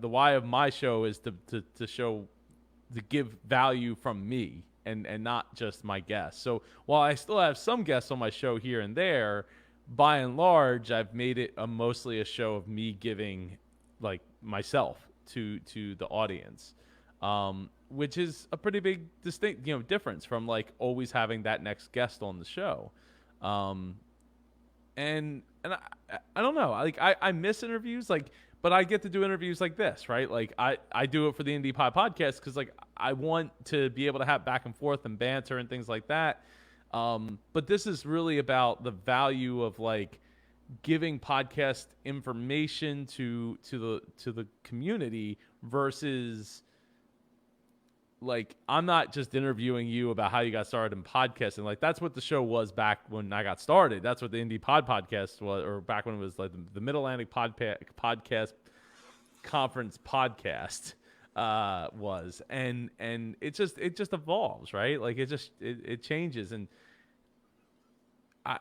why of my show is to give value from me and not just my guests. So while I still have some guests on my show here and there, by and large, I've made it mostly a show of me giving like myself to the audience, which is a pretty big distinct difference from like always having that next guest on the show. And I don't know, like I miss interviews, like, but I get to do interviews like this, right? Like I do it for the Indie Pod podcast because like I want to be able to have back and forth and banter and things like that. But this is really about the value of like giving podcast information to the community versus like I'm not just interviewing you about how you got started in podcasting. Like that's what the show was back when I got started. That's what the Indie Pod podcast was, or back when it was like the Mid Atlantic Podcast Conference podcast was, and it just evolves, right? Like it changes, and I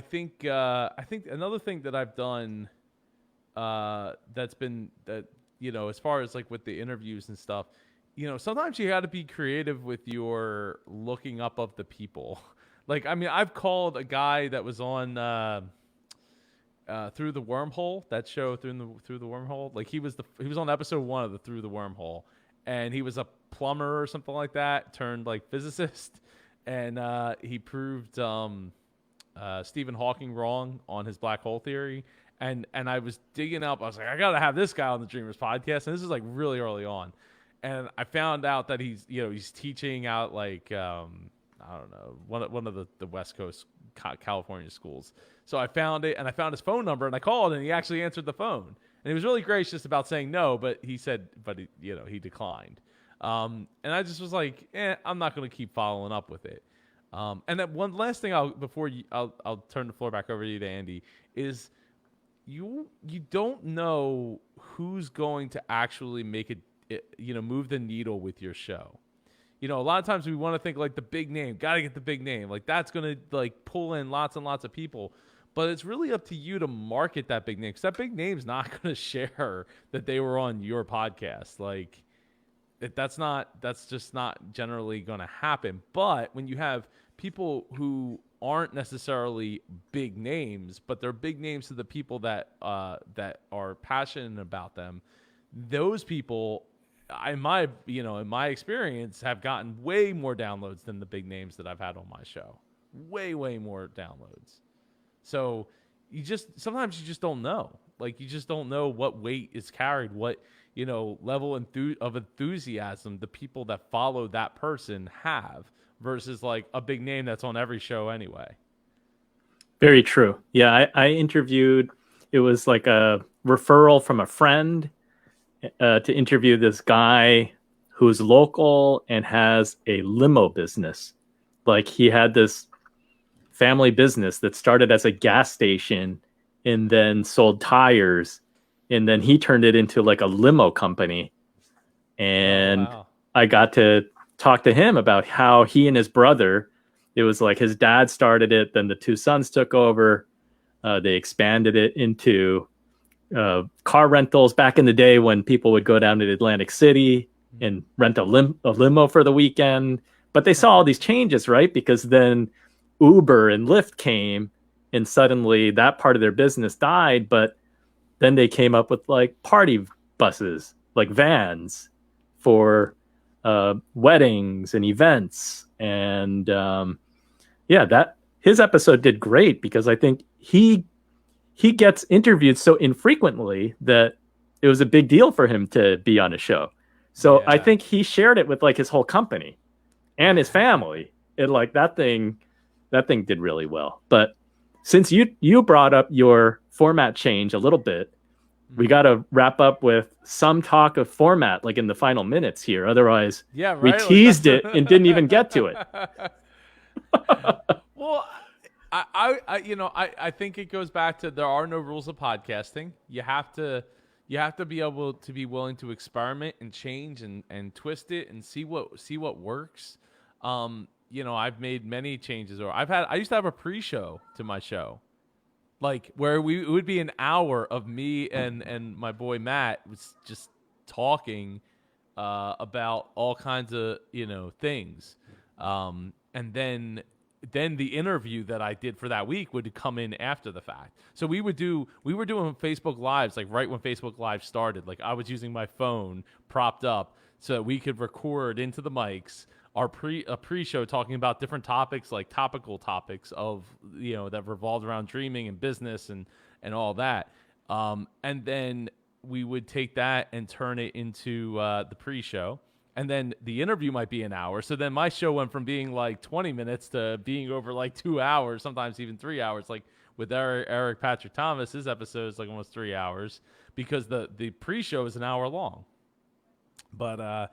think another thing that I've done that's been that as far as like with the interviews and stuff. Sometimes you got to be creative with your looking up of the people. Like, I mean, I've called a guy that was on Through the Wormhole, that show Through the Wormhole. Like, he was on episode 1 of the Through the Wormhole, and he was a plumber or something like that, turned like physicist, and he proved Stephen Hawking wrong on his black hole theory. And I was digging up. I was like, I got to have this guy on the Dreamers podcast, and this is like really early on. And I found out that he's teaching out like I don't know, one of the West Coast California schools. So I found it, and I found his phone number, and I called, and he actually answered the phone, and he was really gracious about saying no, but he said, he declined. And I just was like, I'm not going to keep following up with it. And then one last thing, I'll turn the floor back over to you, to Andy, is you don't know who's going to actually make it. Move the needle with your show. A lot of times we want to think like the big name, got to get the big name. Like that's going to like pull in lots and lots of people, but it's really up to you to market that big name. Cause that big name's not going to share that they were on your podcast. Like that's just not generally going to happen. But when you have people who aren't necessarily big names, but they're big names to the people that are passionate about them, those people, in my experience, have gotten way more downloads than the big names that I've had on my show. Way more downloads. So sometimes you just don't know. Like you just don't know what weight is carried, what level of enthusiasm the people that follow that person have versus like a big name that's on every show anyway. Very true. Yeah, I interviewed. It was like a referral from a friend. To interview this guy who's local and has a limo business. Like he had this family business that started as a gas station and then sold tires, and then he turned it into like a limo company. And wow. I got to talk to him about how he and his brother, it was like his dad started it, then the two sons took over. They expanded it into car rentals back in the day when people would go down to Atlantic City and rent a limo for the weekend. But they saw all these changes, right? Because then Uber and Lyft came, and suddenly that part of their business died. But then they came up with like party buses, like vans for weddings and events. And that his episode did great because I think he gets interviewed so infrequently that it was a big deal for him to be on a show. So I think he shared it with like his whole company and his family. And like that thing That thing did really well. But since you brought up your format change a little bit, we got to wrap up with some talk of format, like in the final minutes here. Otherwise, Yeah, we right. teased it and didn't even get to it. Well, I think it goes back to there are no rules of podcasting. You have to be able to be willing to experiment and change and twist it and see what works. I've made many changes, or I used to have a pre-show to my show, like where it would be an hour of me and my boy Matt was just talking about all kinds of things, and then the interview that I did for that week would come in after the fact. So we were doing Facebook Lives like right when Facebook Live started. Like I was using my phone propped up so that we could record into the mics our pre-show talking about different topics, like topical topics of that revolved around dreaming and business and all that. And then we would take that and turn it into the pre-show. And then the interview might be an hour. So then my show went from being like 20 minutes to being over like 2 hours, sometimes even 3 hours. Like with Eric Patrick Thomas, his episode is like almost 3 hours because the pre-show is an hour long. But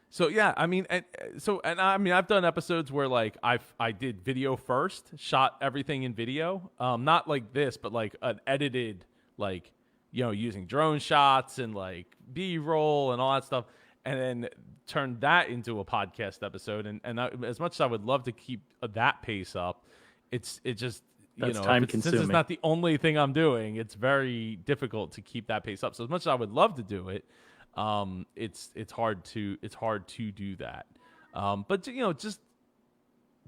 so yeah, I mean, I've done episodes where like I did video first, shot everything in video, not like this, but like an edited, like using drone shots and like B-roll and all that stuff, and then turned that into a podcast episode. And as much as I would love to keep that pace up, it just That's time consuming. Since it's not the only thing I'm doing, it's very difficult to keep that pace up. So as much as I would love to do it, it's hard to do that. But just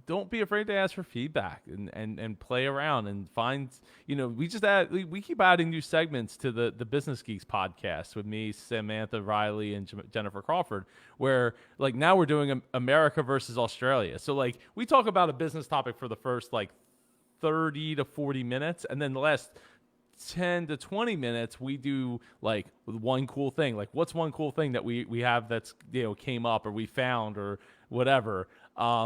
don't be afraid to ask for feedback and play around and find, we keep adding new segments to the Business Geeks podcast with me, Samantha Riley, and Jennifer Crawford, where like now we're doing America versus Australia. So like we talk about a business topic for the first like 30 to 40 minutes. And then the last 10 to 20 minutes, we do like one cool thing. Like what's one cool thing that we have that's, came up or we found or whatever.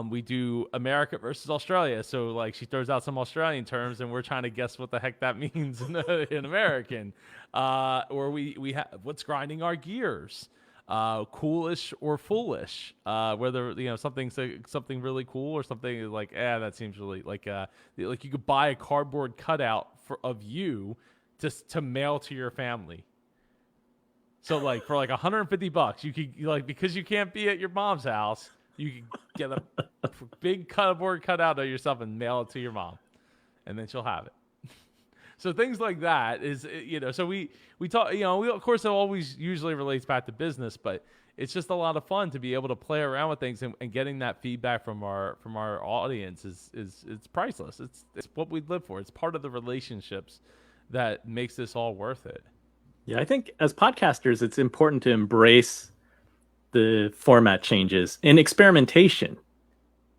We do America versus Australia. So like she throws out some Australian terms and we're trying to guess what the heck that means in American. Or we have what's grinding our gears. Coolish or foolish, whether something's something really cool or something like that seems really like you could buy a cardboard cutout of you just to mail to your family. So like for like $150, you could like, because you can't be at your mom's house, you could get a big cardboard cutout of yourself and mail it to your mom, and then she'll have it. So things like that is, so we talk, we, of course, it always usually relates back to business, but it's just a lot of fun to be able to play around with things and getting that feedback from our audience is it's priceless. It's what we live for. It's part of the relationships that makes this all worth it. Yeah, I think as podcasters, it's important to embrace the format changes in experimentation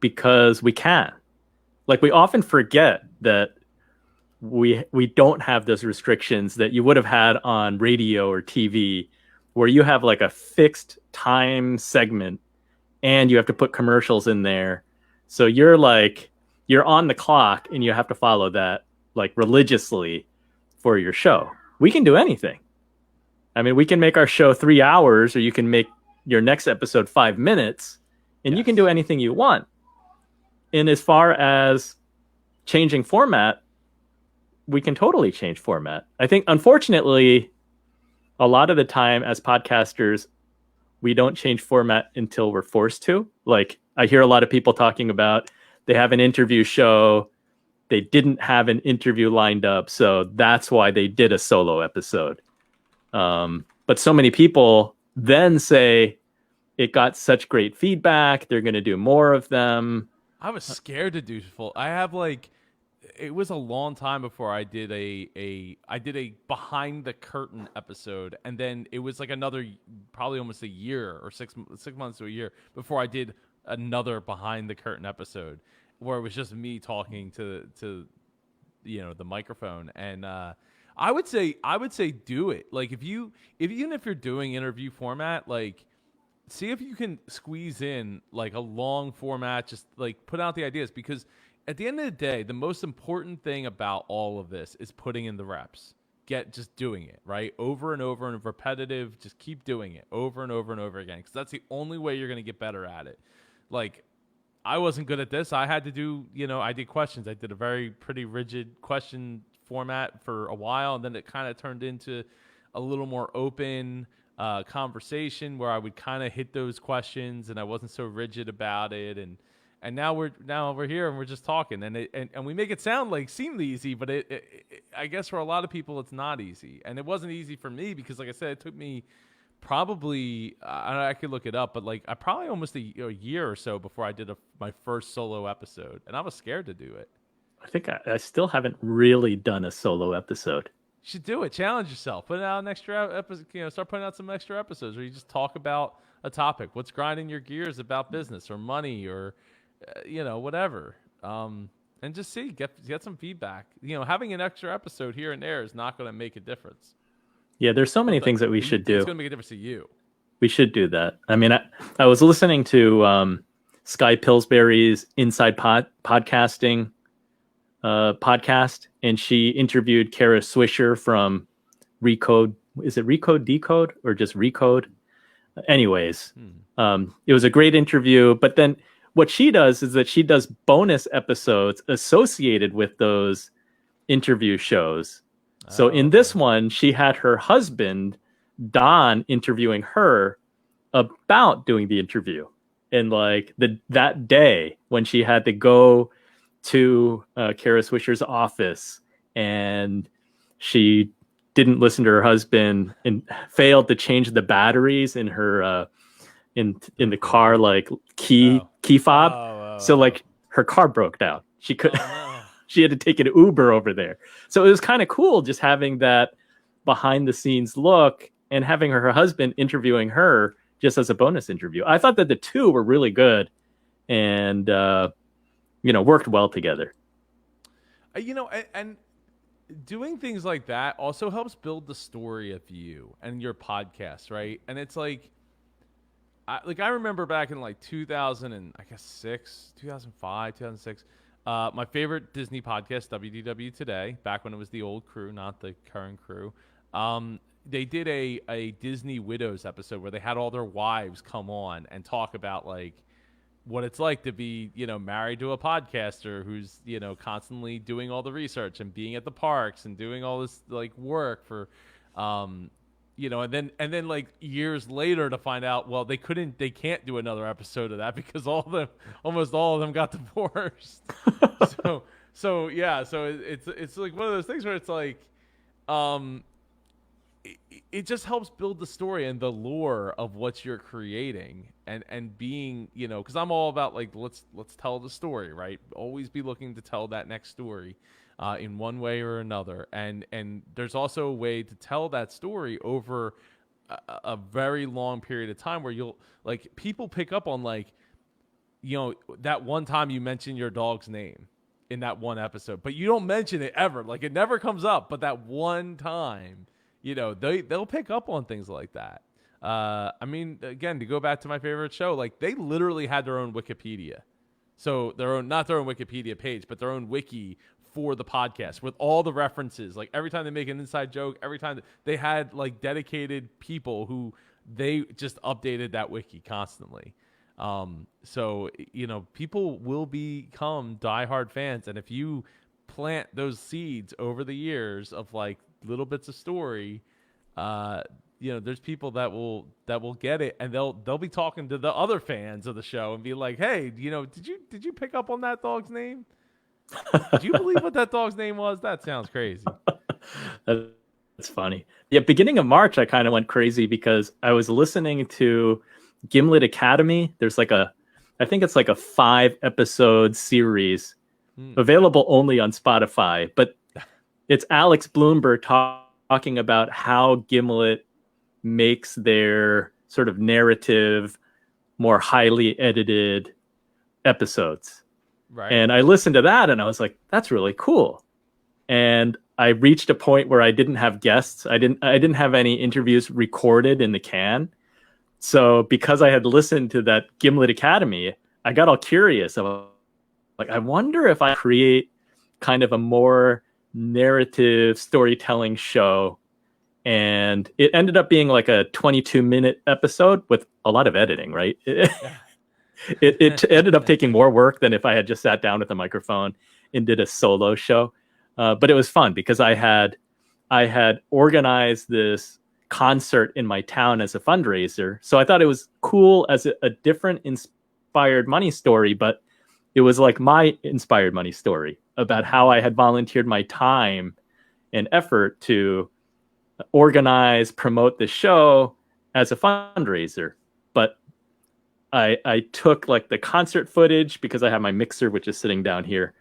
because we can. Like we often forget that we don't have those restrictions that you would have had on radio or TV, where you have like a fixed time segment and you have to put commercials in there. So you're on the clock and you have to follow that like religiously for your show. We can do anything. I mean, we can make our show 3 hours, or you can make your next episode 5 minutes, and you can do anything you want. And as far as changing format, we can totally change format. I think, unfortunately, a lot of the time as podcasters, we don't change format until we're forced to. Like, I hear a lot of people talking about they have an interview show, they didn't have an interview lined up, so that's why they did a solo episode. But so many people then say it got such great feedback, they're going to do more of them. I was scared to do full. I have like, it was a long time before I did a behind the curtain episode, and then it was like another probably almost a year or 6 months to a year before I did another behind the curtain episode where it was just me talking to the microphone. And I would say do it. Like even if you're doing interview format, like see if you can squeeze in like a long format, just like put out the ideas, because at the end of the day, the most important thing about all of this is putting in the reps. Just doing it, right? Over and over and repetitive, just keep doing it over and over and over again, because that's the only way you're going to get better at it. Like, I wasn't good at this. I had to do, I did questions. I did a pretty rigid question format for a while, and then it kind of turned into a little more open conversation where I would kind of hit those questions, and I wasn't so rigid about it. And now we're here and we're just talking, and we make it seem easy, but I guess for a lot of people it's not easy, and it wasn't easy for me because, like I said, it took me probably I could look it up, but like I probably almost a year or so before I did my first solo episode, and I was scared to do it. I think I still haven't really done a solo episode. You should do it. Challenge yourself. Put out an extra episode. Start putting out some extra episodes where you just talk about a topic. What's grinding your gears about business or money or whatever. And just get some feedback. Having an extra episode here and there is not going to make a difference. Yeah, there's so many things that we should do. It's going to make a difference to you. We should do that. I mean, I was listening to Sky Pillsbury's Inside Podcasting podcast, and she interviewed Kara Swisher from Recode. Is it Recode Decode or just Recode? Anyways, it was a great interview. But then what she does is that she does bonus episodes associated with those interview shows. So in this one, she had her husband, Don, interviewing her about doing the interview. And like that day when she had to go to Kara Swisher's office and she didn't listen to her husband and failed to change the batteries in her in the car, like key fob. So like her car broke down. She could she had to take an Uber over there. So it was kind of cool just having that behind the scenes look and having her husband interviewing her just as a bonus interview. I thought that the two were really good and worked well together. And doing things like that also helps build the story of you and your podcast, right? And it's like I remember back in like 2005, 2006, my favorite Disney podcast, WDW Today, back when it was the old crew, not the current crew. They did a Disney Widows episode where they had all their wives come on and talk about like what it's like to be, married to a podcaster who's, constantly doing all the research and being at the parks and doing all this like work for, and then like years later to find out, well, they can't do another episode of that because almost all of them got divorced. so it's like one of those things where it's like, it just helps build the story and the lore of what you're creating and being, because I'm all about like, let's tell the story, right? Always be looking to tell that next story in one way or another. And there's also a way to tell that story over a very long period of time where you'll like people pick up on like, that one time you mention your dog's name in that one episode, but you don't mention it ever. Like it never comes up, but that one time, they'll pick up on things like that. I mean, again, to go back to my favorite show, like they literally had their own Wikipedia. So not their own Wikipedia page, but their own wiki for the podcast with all the references. Like every time they make an inside joke, every time they had like dedicated people who they just updated that wiki constantly. So, people will become diehard fans. And if you plant those seeds over the years of like little bits of story, there's people that will get it, and they'll be talking to the other fans of the show and be like, hey, did you pick up on that dog's name? Do you believe what that dog's name was? That sounds crazy. That's funny. Yeah, beginning of March, I kind of went crazy because I was listening to Gimlet Academy. There's like I think it's like a 5-episode series available only on Spotify, but it's Alex Bloomberg talking about how Gimlet makes their sort of narrative more highly edited episodes. Right. And I listened to that and I was like, that's really cool. And I reached a point where I didn't have guests. I didn't have any interviews recorded in the can. So because I had listened to that Gimlet Academy, I got all curious about like, I wonder if I create kind of a more narrative storytelling show. And it ended up being like a 22-minute episode with a lot of editing, right? Yeah. It ended up taking more work than if I had just sat down with a microphone and did a solo show. But it was fun because I had organized this concert in my town as a fundraiser. So I thought it was cool as a different inspired money story, but it was like my inspired money story about how I had volunteered my time and effort to organize, promote the show as a fundraiser. But I took like the concert footage because I have my mixer, which is sitting down here.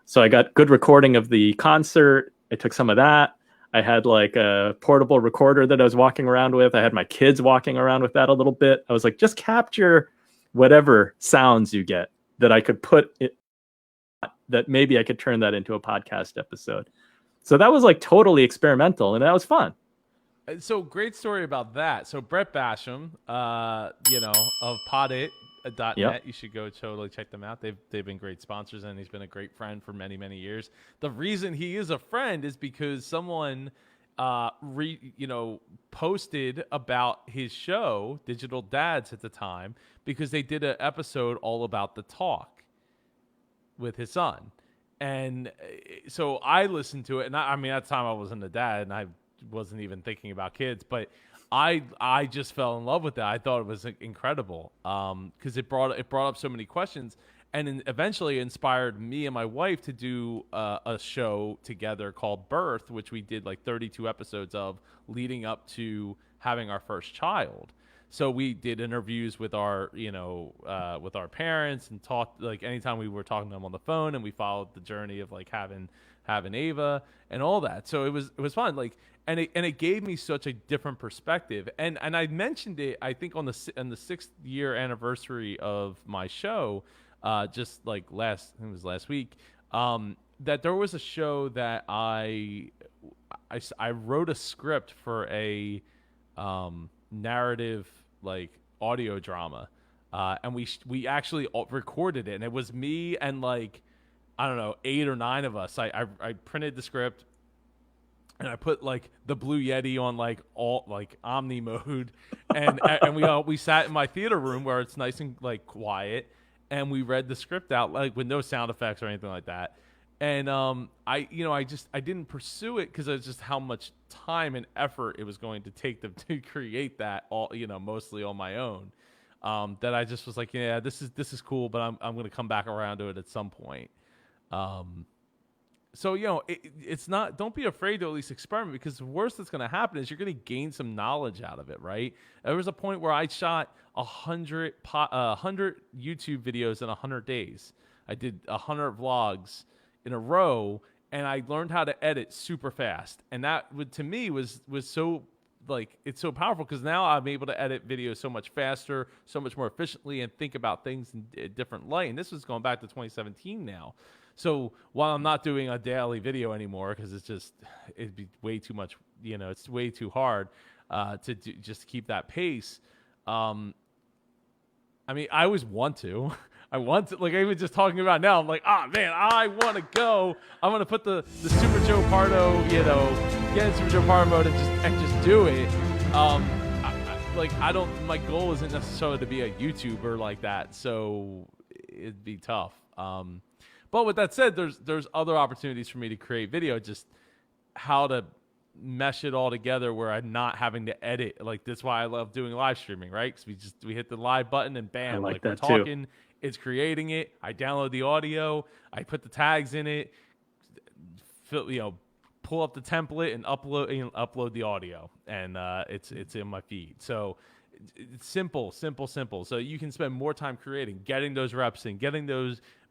So I got good recording of the concert. I took some of that. I had like a portable recorder that I was walking around with. I had my kids walking around with that a little bit. I was like, just capture whatever sounds you get that I could put it, that maybe I could turn that into a podcast episode. So that was like totally experimental, and that was fun. So great story about that. So Brett Basham, of Podit.net. Yep. You should go totally check them out. They've been great sponsors, and he's been a great friend for many, many years. The reason he is a friend is because someone posted about his show, Digital Dads, at the time, because they did an episode all about the talk with his son. And so I listened to it, and I mean, at the time I wasn't a dad, and I wasn't even thinking about kids, but I just fell in love with it. I thought it was incredible because it brought up so many questions, and eventually inspired me and my wife to do a show together called Birth, which we did like 32 episodes of leading up to having our first child. So we did interviews with our parents and talked, like, anytime we were talking to them on the phone, and we followed the journey of like having Ava and all that. So it was fun. Like, and it gave me such a different perspective. And I mentioned it, I think on the 6th year anniversary of my show, just like last week, that there was a show that I wrote a script for a narrative, like, audio drama, and we actually recorded it, and it was me and like, I don't know, 8 or 9 of us. I printed the script, and I put like the Blue Yeti on like all like Omni mode, and we sat in my theater room where it's nice and like quiet, and we read the script out, like, with no sound effects or anything like that. And I didn't pursue it because it's just how much time and effort it was going to take to create that all, mostly on my own. That I just was like, yeah, this is cool, but I'm going to come back around to it at some point. So, it's not, don't be afraid to at least experiment, because the worst that's going to happen is you're going to gain some knowledge out of it, right? There was a point where I shot 100 YouTube videos in 100 days. I did 100 vlogs in a row, and I learned how to edit super fast. And that to me was so, like, it's so powerful, because now I'm able to edit videos so much faster, so much more efficiently, and think about things in a different light. And this was going back to 2017 now. So while I'm not doing a daily video anymore, because it'd be way too much, it's way too hard to just keep that pace. I mean, I always want to. I want to, like, I was just talking about now. I'm like, man, I want to go. I want to put the Super Joe Pardo, get in Super Joe Pardo mode and just do it. My goal isn't necessarily to be a YouTuber like that, so it'd be tough. But with that said, there's other opportunities for me to create video, just how to mesh it all together where I'm not having to edit. Like, that's why I love doing live streaming, right? Because we hit the live button and bam, like we're talking, too. It's creating it. I download the audio, I put the tags in it, pull up the template and upload the audio, and it's in my feed. So it's simple. So you can spend more time creating, getting those reps in,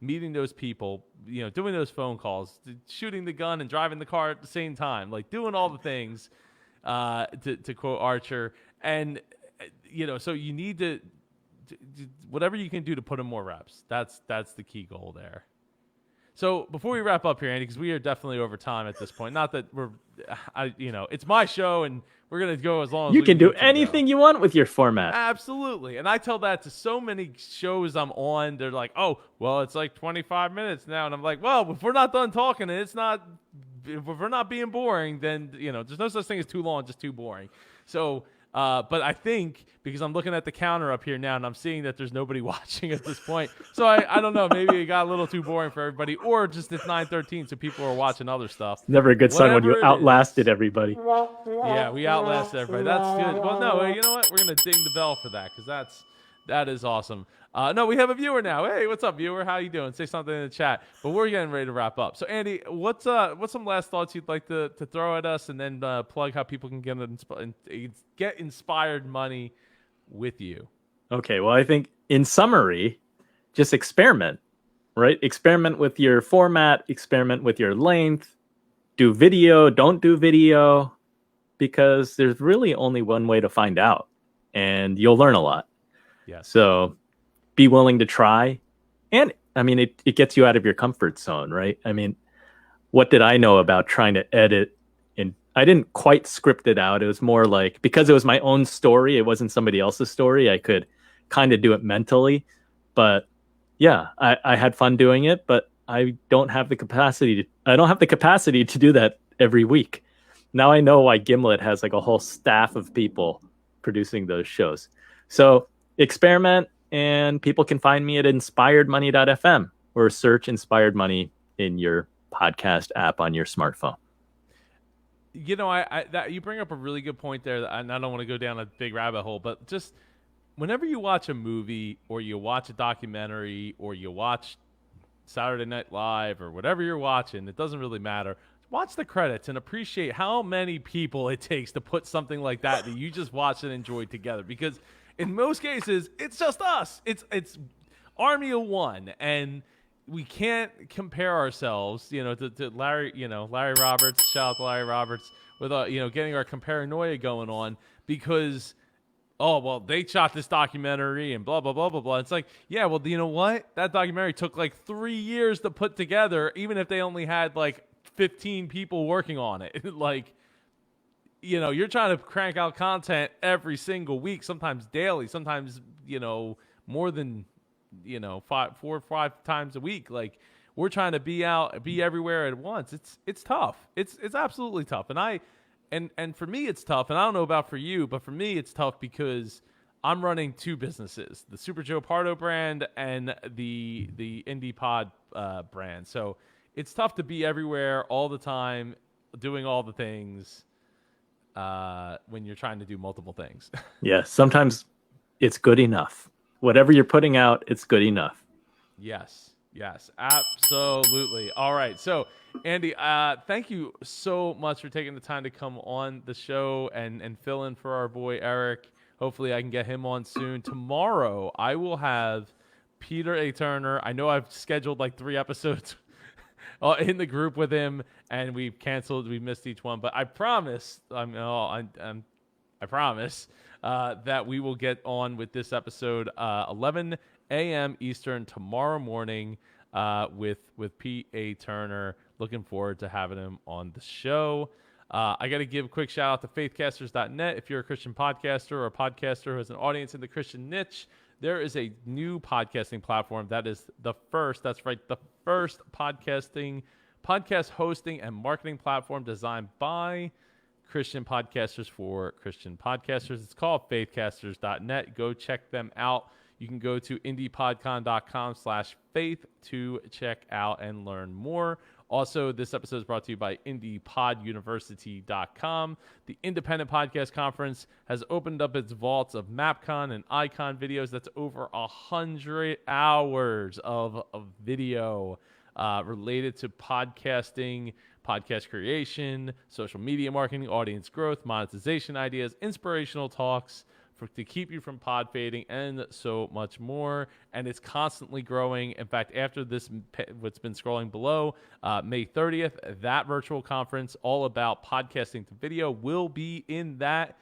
meeting those people, doing those phone calls, shooting the gun and driving the car at the same time, like doing all the things, to quote Archer. And, so you need to, whatever you can do to put in more reps. That's the key goal there. So before we wrap up here, Andy, because we are definitely over time at this point. Not that we're it's my show, and we're gonna go as long as You we can do go. anything you want with your format. Absolutely. And I tell that to so many shows I'm on. They're like, oh, well, it's like 25 minutes now. And I'm like, well, if we're not done talking and if we're not being boring, then, there's no such thing as too long, just too boring. So, but I think because I'm looking at the counter up here now and I'm seeing that there's nobody watching at this point. So I don't know, maybe it got a little too boring for everybody, or just it's 9:13, so people are watching other stuff. Never a good sign when you Whatever it outlasted is. everybody. Yeah, we outlasted everybody. That's good. Well, no, you know what? We're gonna ding the bell for that because that is awesome. No, we have a viewer now. Hey, what's up, viewer? How you doing? Say something in the chat. But we're getting ready to wrap up. So, Andy, what's some last thoughts you'd like to throw at us, and then plug how people can get inspired money with you? Okay, well, I think in summary, just experiment, right? Experiment with your format, experiment with your length, do video, don't do video, because there's really only one way to find out, and you'll learn a lot. Yeah. So be willing to try. And I mean, it gets you out of your comfort zone, right? I mean, what did I know about trying to edit? And I didn't quite script it out. It was more like, because it was my own story, it wasn't somebody else's story, I could kind of do it mentally. But yeah, I had fun doing it, but I don't have the capacity to do that every week. Now I know why Gimlet has like a whole staff of people producing those shows. So experiment, and people can find me at inspiredmoney.fm or search Inspired Money in your podcast app on your smartphone. That you bring up a really good point there, and I don't want to go down a big rabbit hole, but just whenever you watch a movie or you watch a documentary or you watch Saturday Night Live or whatever you're watching, it doesn't really matter. Watch the credits and appreciate how many people it takes to put something like that you just watched and enjoyed together. Because in most cases, it's just us. It's Army of One, and we can't compare ourselves, to Larry, Larry Roberts. Shout out to Larry Roberts with getting our comparanoia going on because, oh well, they shot this documentary and blah blah blah blah blah. It's like, yeah, well, you know what? That documentary took like 3 years to put together, even if they only had like 15 people working on it. Like, you're trying to crank out content every single week, sometimes daily, sometimes, more than, 4 or 5 times a week. Like, we're trying to be everywhere at once. It's tough. It's absolutely tough. And for me, it's tough. And I don't know about for you, but for me, it's tough because I'm running 2 businesses, the Super Joe Pardo brand and the Indie Pod brand. So it's tough to be everywhere all the time, doing all the things when you're trying to do multiple things. Yeah, sometimes it's good enough. Whatever you're putting out, it's good enough. Yes, absolutely. All right, so Andy, thank you so much for taking the time to come on the show and fill in for our boy Eric. Hopefully I can get him on soon. Tomorrow I will have Peter A. Turner. I know I've scheduled like 3 episodes in the group with him, and we missed each one. But I promise, I promise that we will get on with this episode 11 a.m. Eastern tomorrow morning with Pete A. Turner. Looking forward to having him on the show. I got to give a quick shout out to faithcasters.net. If you're a Christian podcaster or a podcaster who has an audience in the Christian niche, there is a new podcasting platform that is the first podcast hosting and marketing platform designed by Christian podcasters for Christian podcasters. It's called faithcasters.net. Go check them out. You can go to indiepodcon.com/faith to check out and learn more. Also, this episode is brought to you by indiepoduniversity.com. The Independent Podcast Conference has opened up its vaults of MapCon and Icon videos. That's over 100 hours of video related to podcasting, podcast creation, social media marketing, audience growth, monetization ideas, inspirational talks to keep you from pod fading, and so much more. And it's constantly growing. In fact, after this, what's been scrolling below, May 30th, that virtual conference all about podcasting to video will be in that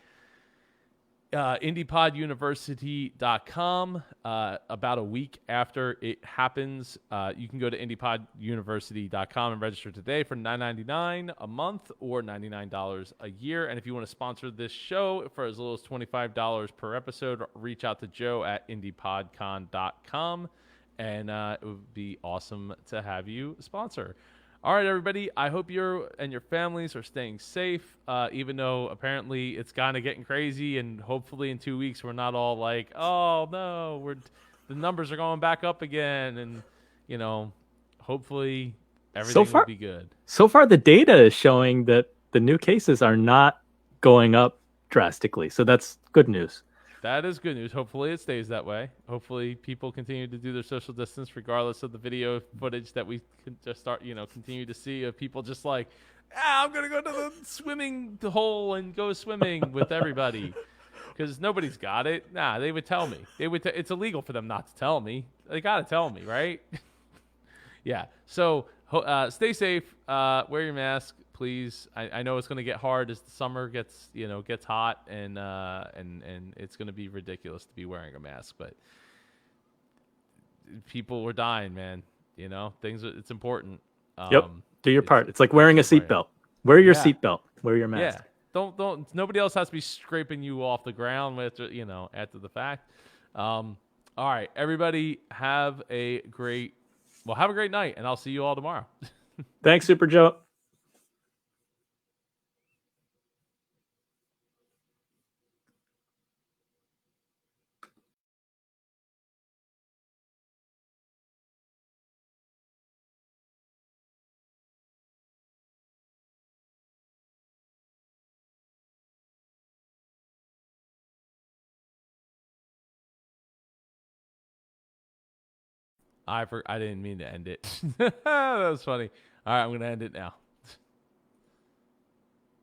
IndiePodUniversity.com. About a week after it happens, you can go to IndiePodUniversity.com and register today for $9.99 a month or $99 a year. And if you want to sponsor this show for as little as $25 per episode, reach out to Joe at IndiePodCon.com, and it would be awesome to have you sponsor. All right, everybody, I hope you and your families are staying safe, even though apparently it's kind of getting crazy, and hopefully in 2 weeks we're not all like, oh, no, the numbers are going back up again, and, hopefully everything will be good. So far, the data is showing that the new cases are not going up drastically, so that's good news. That is good news. Hopefully it stays that way. Hopefully people continue to do their social distance regardless of the video footage that we can just start, continue to see of people just like, I'm going to go to the swimming hole and go swimming with everybody. Because nobody's got it. Nah, they would tell me. It's illegal for them not to tell me. They got to tell me, right? Yeah. So stay safe. Wear your mask, please. I know it's going to get hard as the summer gets hot, and it's going to be ridiculous to be wearing a mask. But people were dying, man. It's important. Yep. Do your part. It's like wearing a seatbelt. Wear your seatbelt. Wear your mask. Yeah. Don't. Nobody else has to be scraping you off the ground with after the fact. All right, everybody, have a great night, and I'll see you all tomorrow. Thanks, Super Joe. I didn't mean to end it. That was funny. All right, I'm going to end it now.